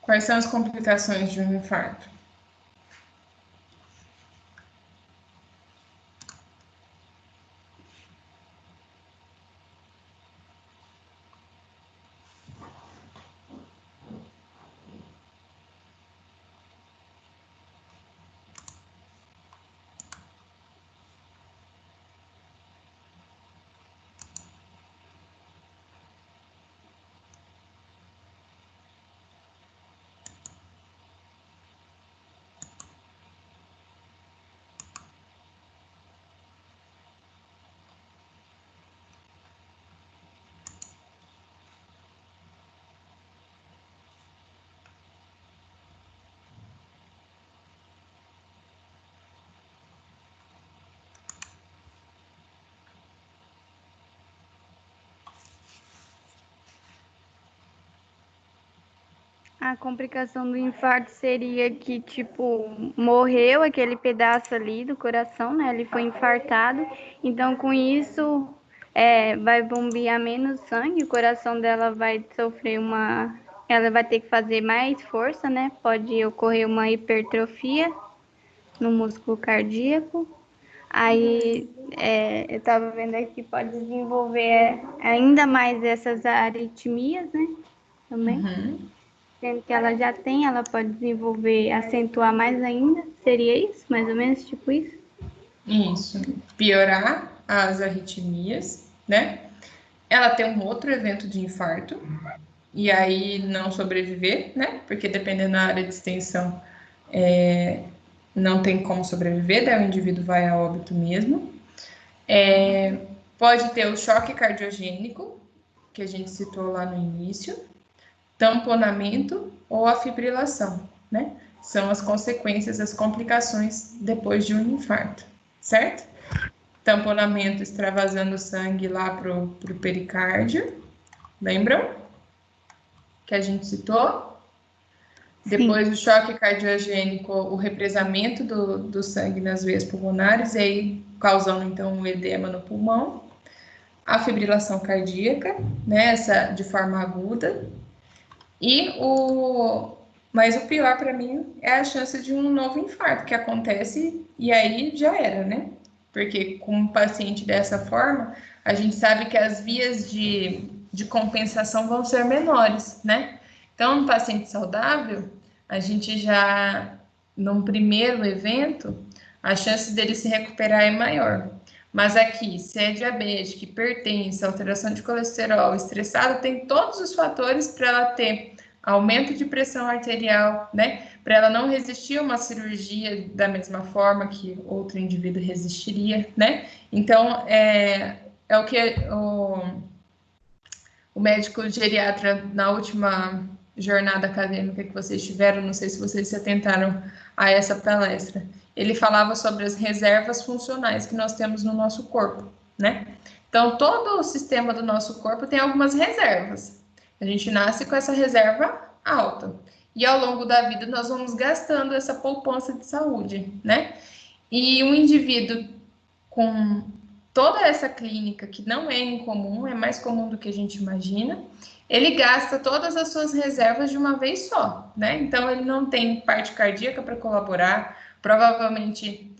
Quais são as complicações de um infarto? A complicação do infarto seria que, tipo, morreu aquele pedaço ali do coração, né? Ele foi infartado. Então, com isso, vai bombear menos sangue, o coração dela vai sofrer ela vai ter que fazer mais força, né? Pode ocorrer uma hipertrofia no músculo cardíaco. Aí, eu estava vendo aqui, pode desenvolver ainda mais essas aritmias, né? Também. Sendo que ela já tem, ela pode desenvolver, acentuar mais ainda. Seria isso? Mais ou menos, tipo isso? Isso. Piorar as arritmias, né? Ela tem um outro evento de infarto, e aí não sobreviver, né? Porque dependendo da área de extensão, não tem como sobreviver, daí o indivíduo vai a óbito mesmo. Pode ter o choque cardiogênico, que a gente citou lá no início, tamponamento ou a fibrilação, né? São as consequências, as complicações depois de um infarto, certo? Tamponamento extravasando sangue lá pro pericárdio, lembram? Que a gente citou. Depois do choque cardiogênico, o represamento do sangue nas veias pulmonares, e aí causando então um edema no pulmão. A fibrilação cardíaca, né, essa de forma aguda. Mas o pior para mim é a chance de um novo infarto que acontece e aí já era, né? Porque com um paciente dessa forma, a gente sabe que as vias de compensação vão ser menores, né? Então, no paciente saudável, a gente já, num primeiro evento, a chance dele se recuperar é maior. Mas aqui, se é diabético, hipertensa, alteração de colesterol, estressado, tem todos os fatores para ela ter aumento de pressão arterial, né? Para ela não resistir a uma cirurgia da mesma forma que outro indivíduo resistiria, né? Então, é o que o médico geriatra, na última jornada acadêmica que vocês tiveram, não sei se vocês se atentaram a essa palestra, ele falava sobre as reservas funcionais que nós temos no nosso corpo, né? Então, todo o sistema do nosso corpo tem algumas reservas. A gente nasce com essa reserva alta. e ao longo da vida nós vamos gastando essa poupança de saúde, né? E um indivíduo com toda essa clínica, que não é incomum, é mais comum do que a gente imagina, ele gasta todas as suas reservas de uma vez só, né? Então, ele não tem parte cardíaca para colaborar, provavelmente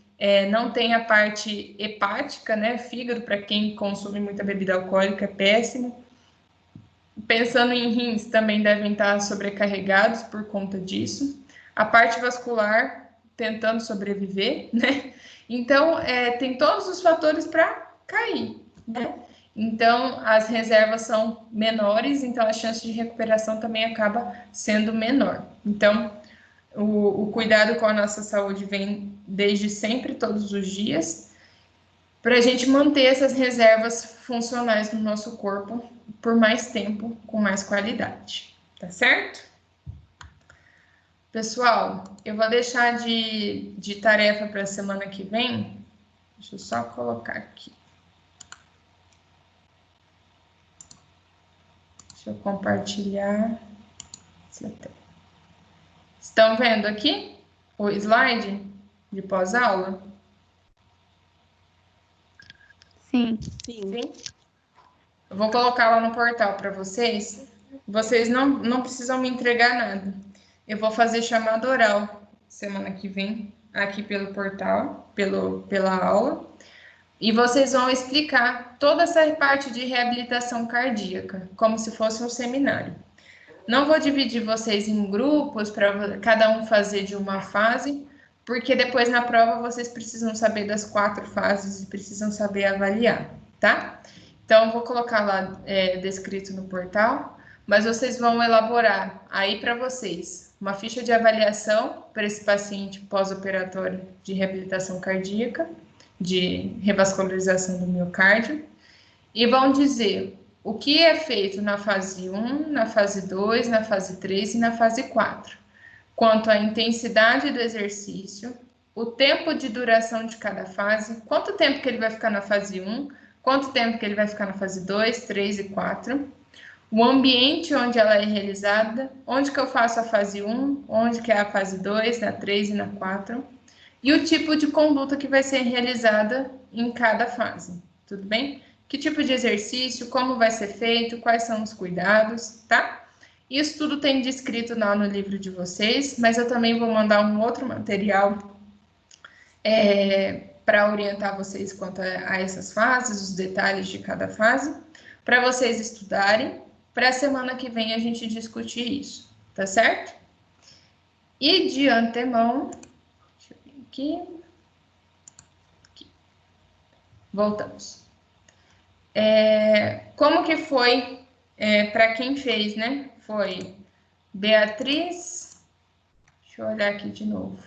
não tem a parte hepática, né? Fígado, para quem consome muita bebida alcoólica, é péssimo. Pensando em rins, também devem estar sobrecarregados por conta disso. A parte vascular, tentando sobreviver, né? Então, tem todos os fatores para cair, né? Então, as reservas são menores, então a chance de recuperação também acaba sendo menor. Então, o cuidado com a nossa saúde vem desde sempre, todos os dias, para a gente manter essas reservas funcionais no nosso corpo por mais tempo, com mais qualidade, tá certo? Pessoal, eu vou deixar de tarefa para a semana que vem. Deixa eu só colocar aqui. Deixa eu compartilhar. Estão vendo aqui o slide de pós-aula? Sim. Sim. Eu vou colocar lá no portal para vocês. Vocês não precisam me entregar nada. Eu vou fazer chamada oral semana que vem, aqui pelo portal, pela aula. E vocês vão explicar toda essa parte de reabilitação cardíaca, como se fosse um seminário. Não vou dividir vocês em grupos para cada um fazer de uma fase, porque depois na prova vocês precisam saber das 4 fases e precisam saber avaliar, tá? Então, vou colocar lá descrito no portal, mas vocês vão elaborar aí para vocês uma ficha de avaliação para esse paciente pós-operatório de reabilitação cardíaca, de revascularização do miocárdio, e vão dizer o que é feito na fase 1, na fase 2, na fase 3 e na fase 4, quanto à intensidade do exercício, o tempo de duração de cada fase, quanto tempo que ele vai ficar na fase 1, quanto tempo que ele vai ficar na fase 2, 3 e 4, o ambiente onde ela é realizada, onde que eu faço a fase 1, onde que é a fase 2, na 3 e na 4, e o tipo de conduta que vai ser realizada em cada fase, tudo bem? Que tipo de exercício, como vai ser feito, quais são os cuidados, tá? Isso tudo tem descrito lá no livro de vocês, mas eu também vou mandar um outro material para orientar vocês quanto a essas fases, os detalhes de cada fase, para vocês estudarem, para a semana que vem a gente discutir isso, tá certo? E de antemão, deixa eu ver aqui. Voltamos. Como que foi para quem fez, né? Foi Beatriz, deixa eu olhar aqui de novo.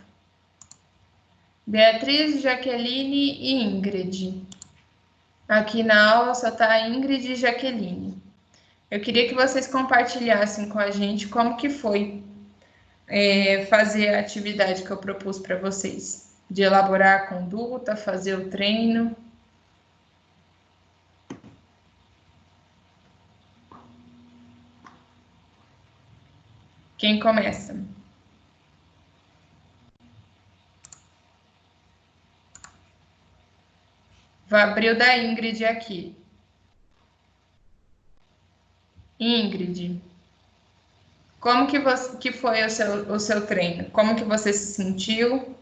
Beatriz, Jaqueline e Ingrid. Aqui na aula só tá Ingrid e Jaqueline. Eu queria que vocês compartilhassem com a gente como que foi fazer a atividade que eu propus para vocês, de elaborar a conduta, fazer o treino. Quem começa? Vou abrir o da Ingrid aqui. Ingrid, como que foi o seu treino? Como que você se sentiu?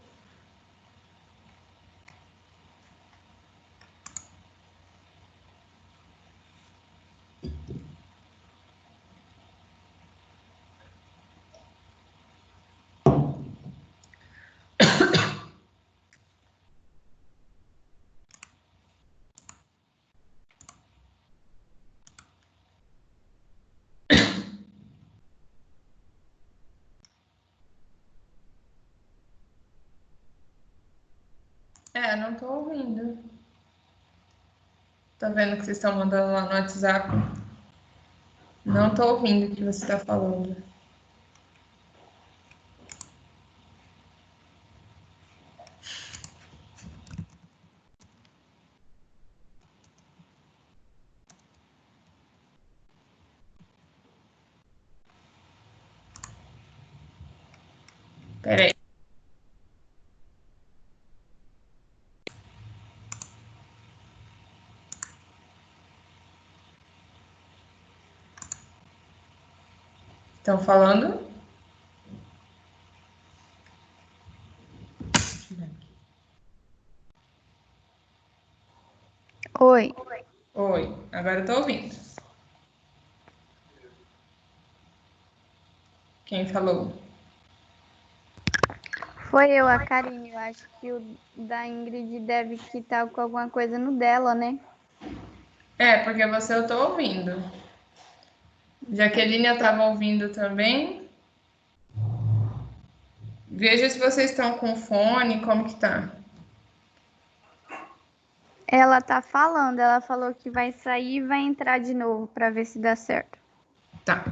Não tô ouvindo. Tô vendo que vocês estão mandando lá no WhatsApp. Não tô ouvindo o que você está falando. Peraí. Estão falando? Oi. Oi, agora eu tô ouvindo. Quem falou? Foi eu, a Karine. Eu acho que o da Ingrid deve que estar com alguma coisa no dela, né? É, porque você eu tô ouvindo. Jaqueline eu tava ouvindo também. Veja se vocês estão com fone, como que tá. Ela tá falando, ela falou que vai sair e vai entrar de novo para ver se dá certo. Tá.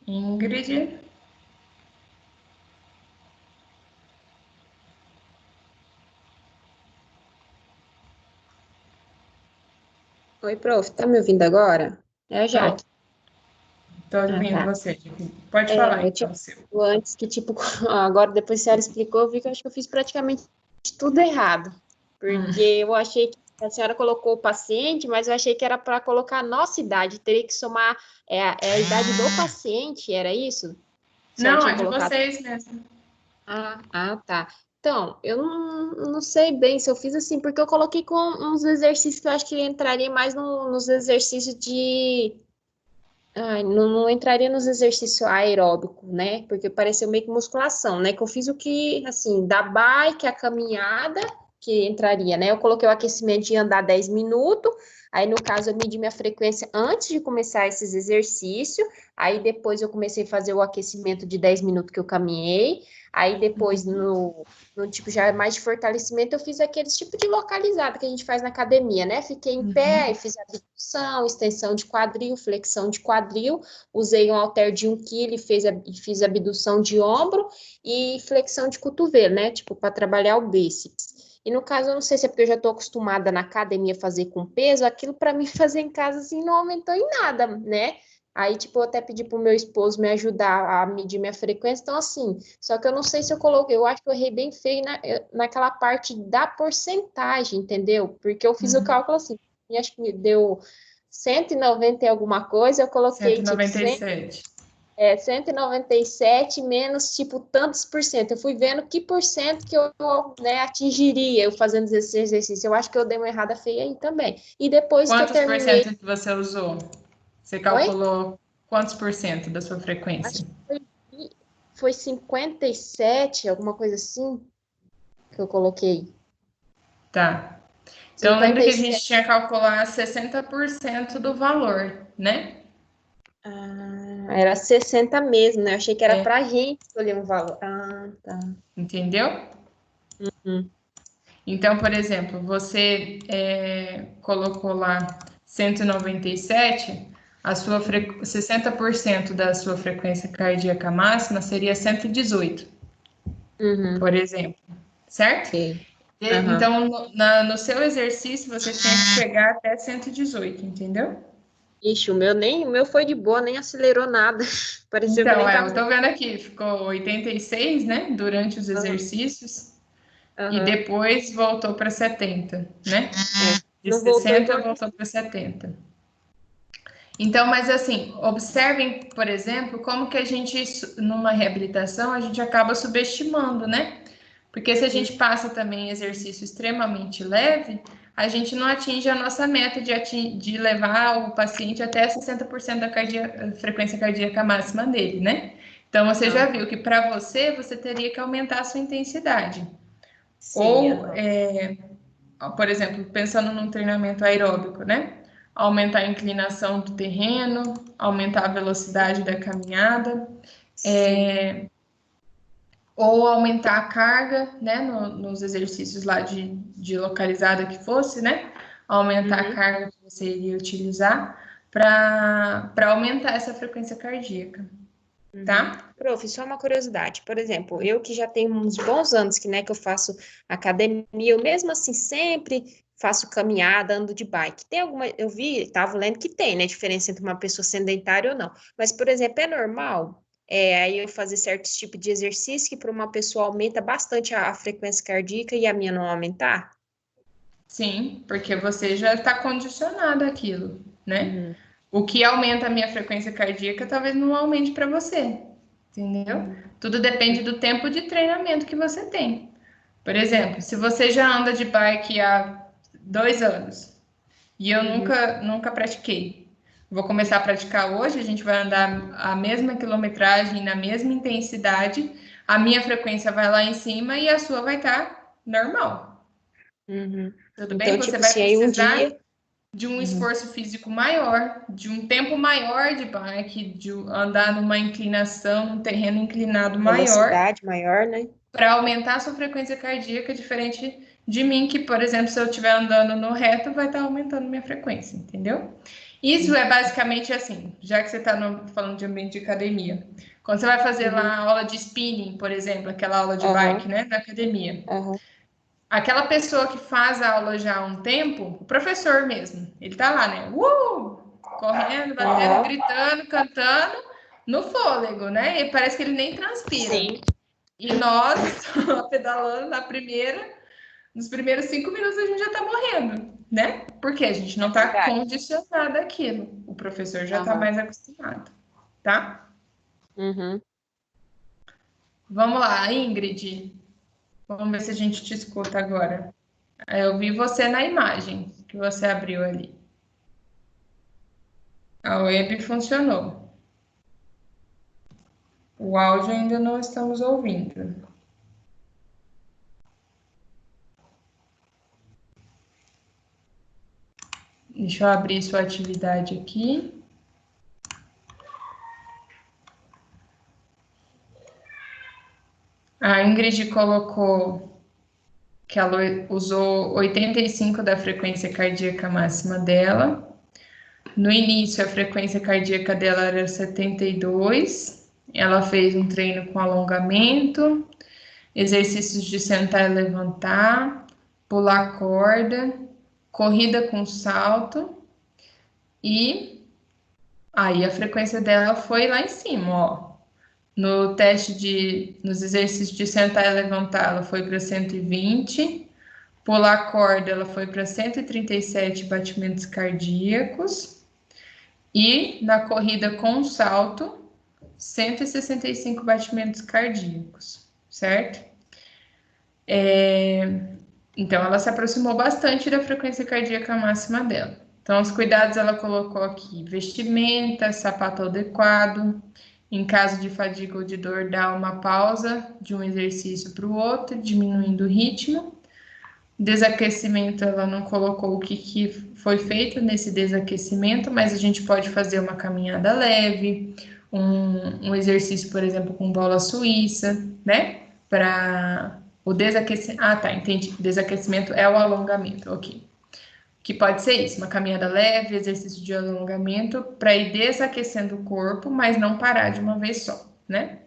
Ingrid. Oi, prof, tá me ouvindo agora? É a Jaque. Tô ouvindo Tá. você. Pode falar, Eu então, tinha seu. falado antes que, tipo, agora depois que a senhora explicou, eu vi que eu acho que eu fiz praticamente tudo errado. Porque eu achei que a senhora colocou o paciente, mas eu achei que era para colocar a nossa idade. Teria que somar a idade do paciente, era isso? A senhora Não, tinha é de colocado. vocês mesmo. Tá. Então, eu não sei bem se eu fiz assim, porque eu coloquei com uns exercícios que eu acho que entraria mais nos exercícios de. Ai, não entraria nos exercícios aeróbicos, né? Porque pareceu meio que musculação, né? Que eu fiz o que, assim, da bike, a caminhada, que entraria, né? Eu coloquei o aquecimento de andar 10 minutos, aí no caso eu medi minha frequência antes de começar esses exercícios, aí depois eu comecei a fazer o aquecimento de 10 minutos que eu caminhei, aí depois no tipo já mais de fortalecimento eu fiz aqueles tipo de localizada que a gente faz na academia, né? Fiquei em pé, aí fiz abdução, extensão de quadril, flexão de quadril, usei um halter de 1 kg e fiz abdução de ombro e flexão de cotovelo, né? Tipo, para trabalhar o bíceps. E no caso, eu não sei se é porque eu já estou acostumada na academia a fazer com peso, aquilo para mim fazer em casa assim não aumentou em nada, né? Aí, tipo, eu até pedi pro meu esposo me ajudar a medir minha frequência, então assim, só que eu não sei se eu coloquei, eu acho que eu errei bem feio naquela parte da porcentagem, entendeu? Porque eu fiz o cálculo assim, e acho que me deu 190 e alguma coisa, eu coloquei tipo 197. 197 menos tipo tantos por cento. Eu fui vendo que por cento que eu, né, atingiria eu fazendo esse exercício. Eu acho que eu dei uma errada feia aí também. E depois que eu Quantos por terminei. cento que você usou? Você Oi? calculou quantos por cento da sua frequência? Acho que foi 57, alguma coisa assim, que eu coloquei. Tá. Então, lembra que a gente 57. tinha que calcular 60% do valor, né? Era 60 mesmo, né? Eu achei que era É. pra gente escolher um valor. Tá. Entendeu? Hum. Então, por exemplo, você colocou lá 197, 60% da sua frequência cardíaca máxima seria 118, Uhum. por exemplo, certo? Ok. Então, no seu exercício, você tinha que chegar até 118, entendeu? Ixi, o meu foi de boa, nem acelerou nada. Pareceu que eu Então, nem eu tava. tô vendo aqui, ficou 86, né, durante os exercícios, e Aham. depois voltou para 70, né? De Não voltou 60 igual. voltou para 70. Então, mas assim, observem, por exemplo, como que a gente, numa reabilitação, a gente acaba subestimando, né? Porque se a gente passa também exercício extremamente leve, a gente não atinge a nossa meta de levar o paciente até 60% da frequência cardíaca máxima dele, né? Então, você já viu que para você teria que aumentar a sua intensidade. Sim, Ou, por exemplo, pensando num treinamento aeróbico, né? Aumentar a inclinação do terreno, aumentar a velocidade da caminhada. Ou aumentar a carga, né, nos exercícios lá de localizada que fosse, né? Aumentar a carga que você iria utilizar para aumentar essa frequência cardíaca, tá? Prof, só uma curiosidade. Por exemplo, eu que já tenho uns bons anos que, né, que eu faço academia, eu mesmo assim sempre faço caminhada, ando de bike. Tem alguma, eu vi, estava lendo que tem, né, diferença entre uma pessoa sedentária ou não. Mas, por exemplo, é normal aí eu fazer certos tipos de exercício que para uma pessoa aumenta bastante a frequência cardíaca e a minha não aumentar? Sim, porque você já está condicionado àquilo, né? O que aumenta a minha frequência cardíaca talvez não aumente para você, entendeu? Tudo depende do tempo de treinamento que você tem. Por exemplo, se você já anda de bike há 2 anos e eu nunca pratiquei, vou começar a praticar hoje, a gente vai andar a mesma quilometragem, na mesma intensidade, a minha frequência vai lá em cima e a sua vai estar normal. Tudo bem? Então, Você tipo, vai se aí um precisar dia... de um esforço físico maior, de um tempo maior de bike, de andar numa inclinação, num terreno inclinado maior, Velocidade maior, né? para aumentar a sua frequência cardíaca, diferente de mim, que, por exemplo, se eu estiver andando no reto, vai estar aumentando minha frequência, entendeu? Isso é basicamente assim, já que você está falando de ambiente de academia. Quando você vai fazer lá a aula de spinning, por exemplo, aquela aula de bike, né, na academia. Aquela pessoa que faz a aula já há um tempo, o professor mesmo, ele tá lá, né? Correndo, batendo, gritando, cantando, no fôlego, né? E parece que ele nem transpira. Sim. E nós, pedalando nos primeiros 5 minutos a gente já tá morrendo, né? Porque a gente não tá condicionado àquilo. O professor já tá mais acostumado, tá? Vamos lá, Ingrid. Vamos ver se a gente te escuta agora. Eu vi você na imagem que você abriu ali. A web funcionou. O áudio ainda não estamos ouvindo. Deixa eu abrir sua atividade aqui. A Ingrid colocou que ela usou 85 da frequência cardíaca máxima dela. No início, a frequência cardíaca dela era 72. Ela fez um treino com alongamento, exercícios de sentar e levantar, pular corda, corrida com salto, e aí a frequência dela foi lá em cima, ó. Nos exercícios de sentar e levantar, ela foi para 120, pular corda, ela foi para 137 batimentos cardíacos, e na corrida com salto, 165 batimentos cardíacos, certo? Então, ela se aproximou bastante da frequência cardíaca máxima dela. Então, os cuidados ela colocou aqui: vestimenta, sapato adequado. Em caso de fadiga ou de dor, dá uma pausa de um exercício para o outro, diminuindo o ritmo. Desaquecimento, ela não colocou o que foi feito nesse desaquecimento, mas a gente pode fazer uma caminhada leve, um exercício, por exemplo, com bola suíça, né? Para o desaquecimento. Ah, tá, entendi. Desaquecimento é o alongamento, ok. Que pode ser isso, uma caminhada leve, exercício de alongamento, para ir desaquecendo o corpo, mas não parar de uma vez só, né?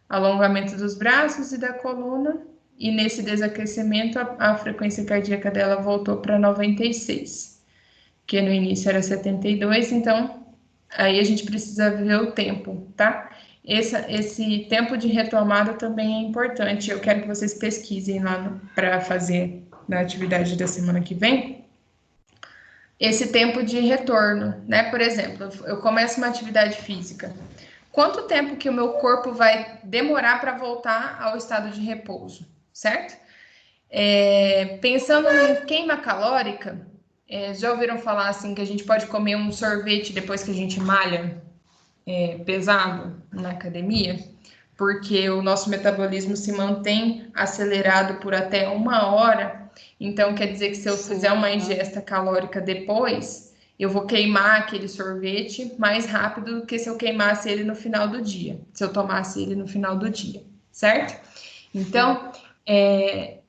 Alongamento dos braços e da coluna, e nesse desaquecimento a frequência cardíaca dela voltou para 96, que no início era 72, então aí a gente precisa ver o tempo, tá? Esse tempo de retomada também é importante. Eu quero que vocês pesquisem lá para fazer na atividade da semana que vem. Esse tempo de retorno, né? Por exemplo, eu começo uma atividade física. Quanto tempo que o meu corpo vai demorar para voltar ao estado de repouso, certo? Pensando em queima calórica, já ouviram falar assim que a gente pode comer um sorvete depois que a gente malha pesado na academia? Porque o nosso metabolismo se mantém acelerado por até 1 hora. Então, quer dizer que se eu fizer uma ingesta calórica depois, eu vou queimar aquele sorvete mais rápido do que se eu queimasse ele no final do dia, se eu tomasse ele no final do dia, certo? Então,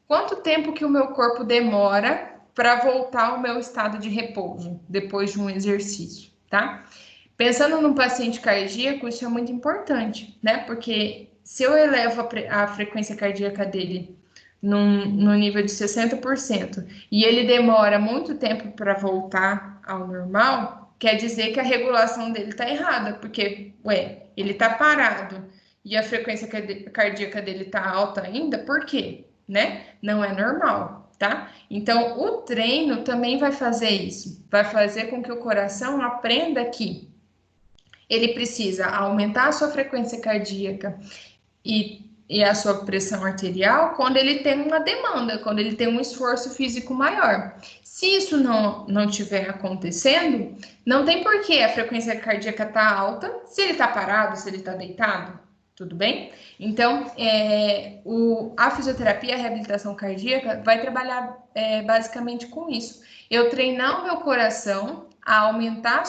quanto tempo que o meu corpo demora para voltar ao meu estado de repouso depois de um exercício, tá? Pensando num paciente cardíaco, isso é muito importante, né? Porque se eu elevo a frequência cardíaca dele no nível de 60% e ele demora muito tempo para voltar ao normal, quer dizer que a regulação dele está errada, porque, ele está parado e a frequência cardíaca dele está alta ainda, por quê? Né? Não é normal, tá? Então, o treino também vai fazer isso, vai fazer com que o coração aprenda que ele precisa aumentar a sua frequência cardíaca e a sua pressão arterial quando ele tem uma demanda, quando ele tem um esforço físico maior. Se isso não estiver acontecendo, não tem porquê a frequência cardíaca estar alta, se ele está parado, se ele está deitado, tudo bem? Então, a fisioterapia, a reabilitação cardíaca vai trabalhar basicamente com isso. Eu treinar o meu coração a aumentar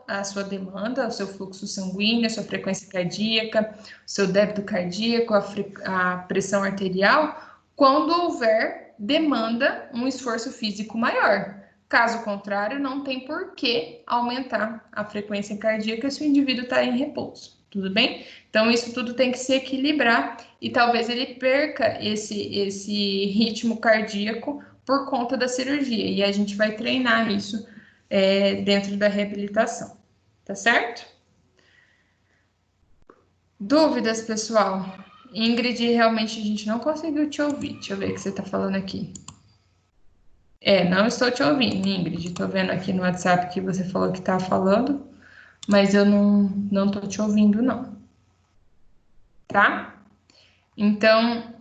a sua demanda, o seu fluxo sanguíneo, a sua frequência cardíaca, o seu débito cardíaco, a pressão arterial, quando houver demanda, um esforço físico maior. Caso contrário, não tem por que aumentar a frequência cardíaca se o indivíduo está em repouso, tudo bem? Então, isso tudo tem que se equilibrar e talvez ele perca esse ritmo cardíaco por conta da cirurgia. E a gente vai treinar isso dentro da reabilitação, tá certo? Dúvidas, pessoal? Ingrid, realmente a gente não conseguiu te ouvir. Deixa eu ver o que você está falando aqui. Não estou te ouvindo, Ingrid. Estou vendo aqui no WhatsApp que você falou que está falando, mas eu não estou te ouvindo, não. Tá? Então,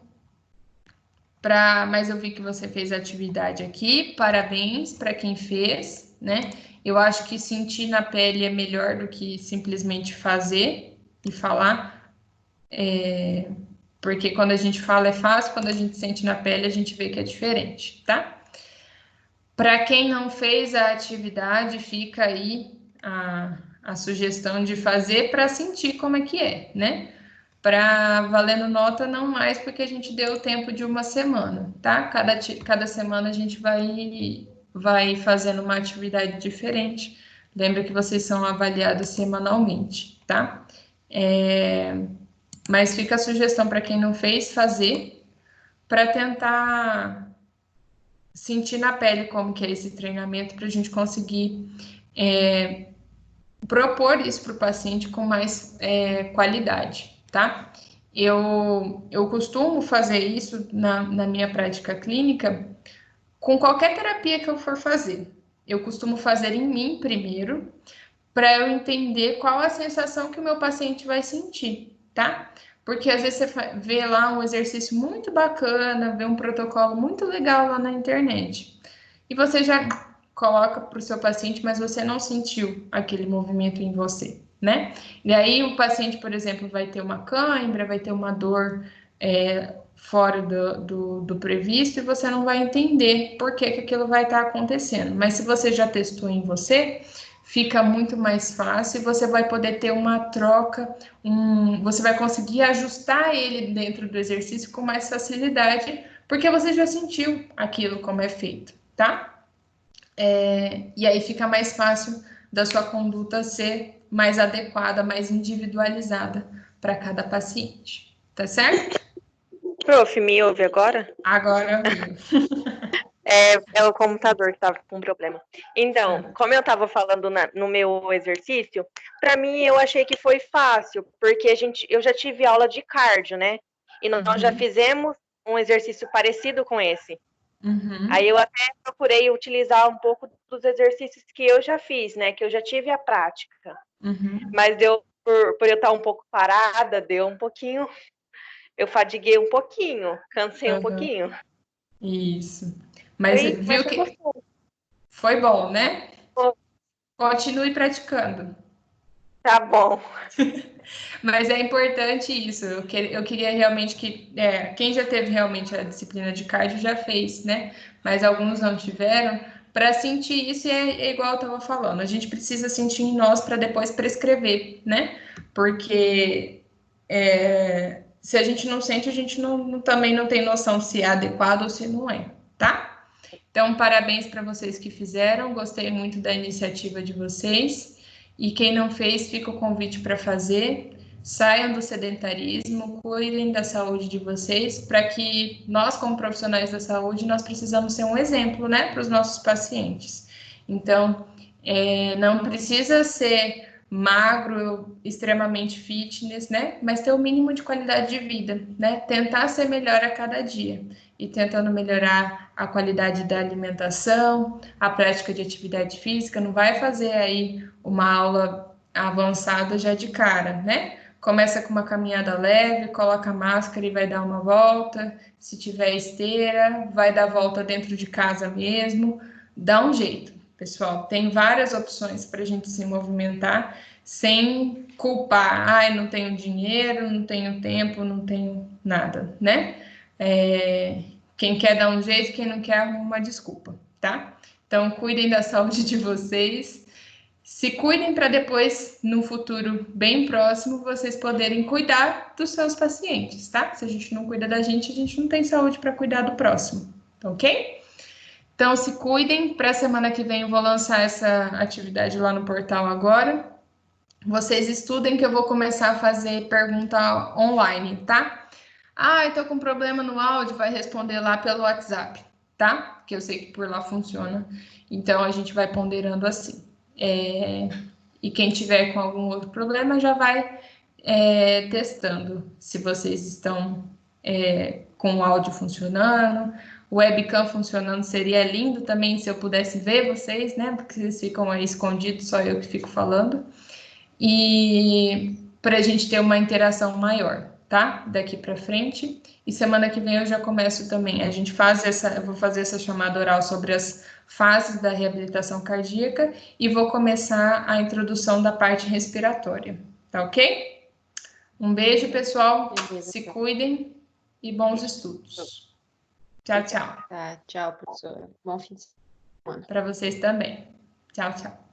mas eu vi que você fez a atividade aqui. Parabéns para quem fez, né? Eu acho que sentir na pele é melhor do que simplesmente fazer e falar. Porque quando a gente fala é fácil, quando a gente sente na pele, a gente vê que é diferente, tá? Para quem não fez a atividade, fica aí a sugestão de fazer para sentir como é que é, né? Para valendo nota, não mais, porque a gente deu o tempo de uma semana, tá? Cada semana a gente vai fazendo uma atividade diferente. Lembra que vocês são avaliados semanalmente, tá? Mas fica a sugestão para quem não fez, fazer, para tentar sentir na pele como que é esse treinamento, para a gente conseguir propor isso para o paciente com mais qualidade, tá? Eu costumo fazer isso na minha prática clínica com qualquer terapia que eu for fazer. Eu costumo fazer em mim primeiro, para eu entender qual a sensação que o meu paciente vai sentir, tá? Porque às vezes você vê lá um exercício muito bacana, vê um protocolo muito legal lá na internet, e você já coloca para o seu paciente, mas você não sentiu aquele movimento em você, né? E aí o paciente, por exemplo, vai ter uma cãibra, vai ter uma dor fora do previsto, e você não vai entender por que aquilo vai estar acontecendo. Mas se você já testou em você, fica muito mais fácil e você vai poder ter uma troca, você vai conseguir ajustar ele dentro do exercício com mais facilidade, porque você já sentiu aquilo como é feito, tá? E aí fica mais fácil da sua conduta ser mais adequada, mais individualizada para cada paciente, tá certo? Prof, me ouve agora? Agora É o computador que estava com problema. Então, como eu estava falando no meu exercício, para mim eu achei que foi fácil, porque eu já tive aula de cardio, né? E nós já fizemos um exercício parecido com esse. Aí eu até procurei utilizar um pouco dos exercícios que eu já fiz, né? Que eu já tive a prática. Mas por eu estar um pouco parada, deu um pouquinho... Eu fadiguei um pouquinho, cansei um pouquinho. Isso. Mas viu que foi bom, né? Continue praticando. Tá bom. Mas é importante isso. Eu queria realmente que quem já teve realmente a disciplina de cardio já fez, né? Mas alguns não tiveram, para sentir isso é igual eu estava falando, a gente precisa sentir em nós para depois prescrever, né? Porque se a gente não sente, a gente também não tem noção se é adequado ou se não é, tá? Então, parabéns para vocês que fizeram, gostei muito da iniciativa de vocês. E quem não fez, fica o convite para fazer. Saiam do sedentarismo, cuidem da saúde de vocês, para que nós, como profissionais da saúde, nós precisamos ser um exemplo, né, para os nossos pacientes. Então, não precisa ser magro, extremamente fitness, né, mas ter o mínimo de qualidade de vida, né, tentar ser melhor a cada dia e tentando melhorar a qualidade da alimentação, a prática de atividade física. Não vai fazer aí uma aula avançada já de cara, né? Começa com uma caminhada leve, coloca a máscara e vai dar uma volta. Se tiver esteira, vai dar volta dentro de casa mesmo. Dá um jeito, pessoal. Tem várias opções para a gente se movimentar sem culpar. Ai, não tenho dinheiro, não tenho tempo, não tenho nada, né? Quem quer dar um jeito, quem não quer arruma uma desculpa, tá? Então, cuidem da saúde de vocês. Se cuidem para depois, no futuro bem próximo, vocês poderem cuidar dos seus pacientes, tá? Se a gente não cuida da gente não tem saúde para cuidar do próximo, ok? Então, se cuidem. Para a semana que vem eu vou lançar essa atividade lá no portal agora. Vocês estudem que eu vou começar a fazer pergunta online, tá? Eu tô com problema no áudio, vai responder lá pelo WhatsApp, tá? Que eu sei que por lá funciona. Então, a gente vai ponderando assim. E quem tiver com algum outro problema já vai testando se vocês estão com o áudio funcionando, o webcam funcionando. Seria lindo também se eu pudesse ver vocês, né? Porque vocês ficam aí escondidos, só eu que fico falando. E para a gente ter uma interação maior, tá? Daqui para frente. E semana que vem eu já começo também. Eu vou fazer essa chamada oral sobre as fases da reabilitação cardíaca e vou começar a introdução da parte respiratória, tá ok? Um beijo, pessoal. Se cuidem e bons estudos. Tchau, tchau. Tá, tchau, professora. Bom fim de semana. Para vocês também. Tchau, tchau.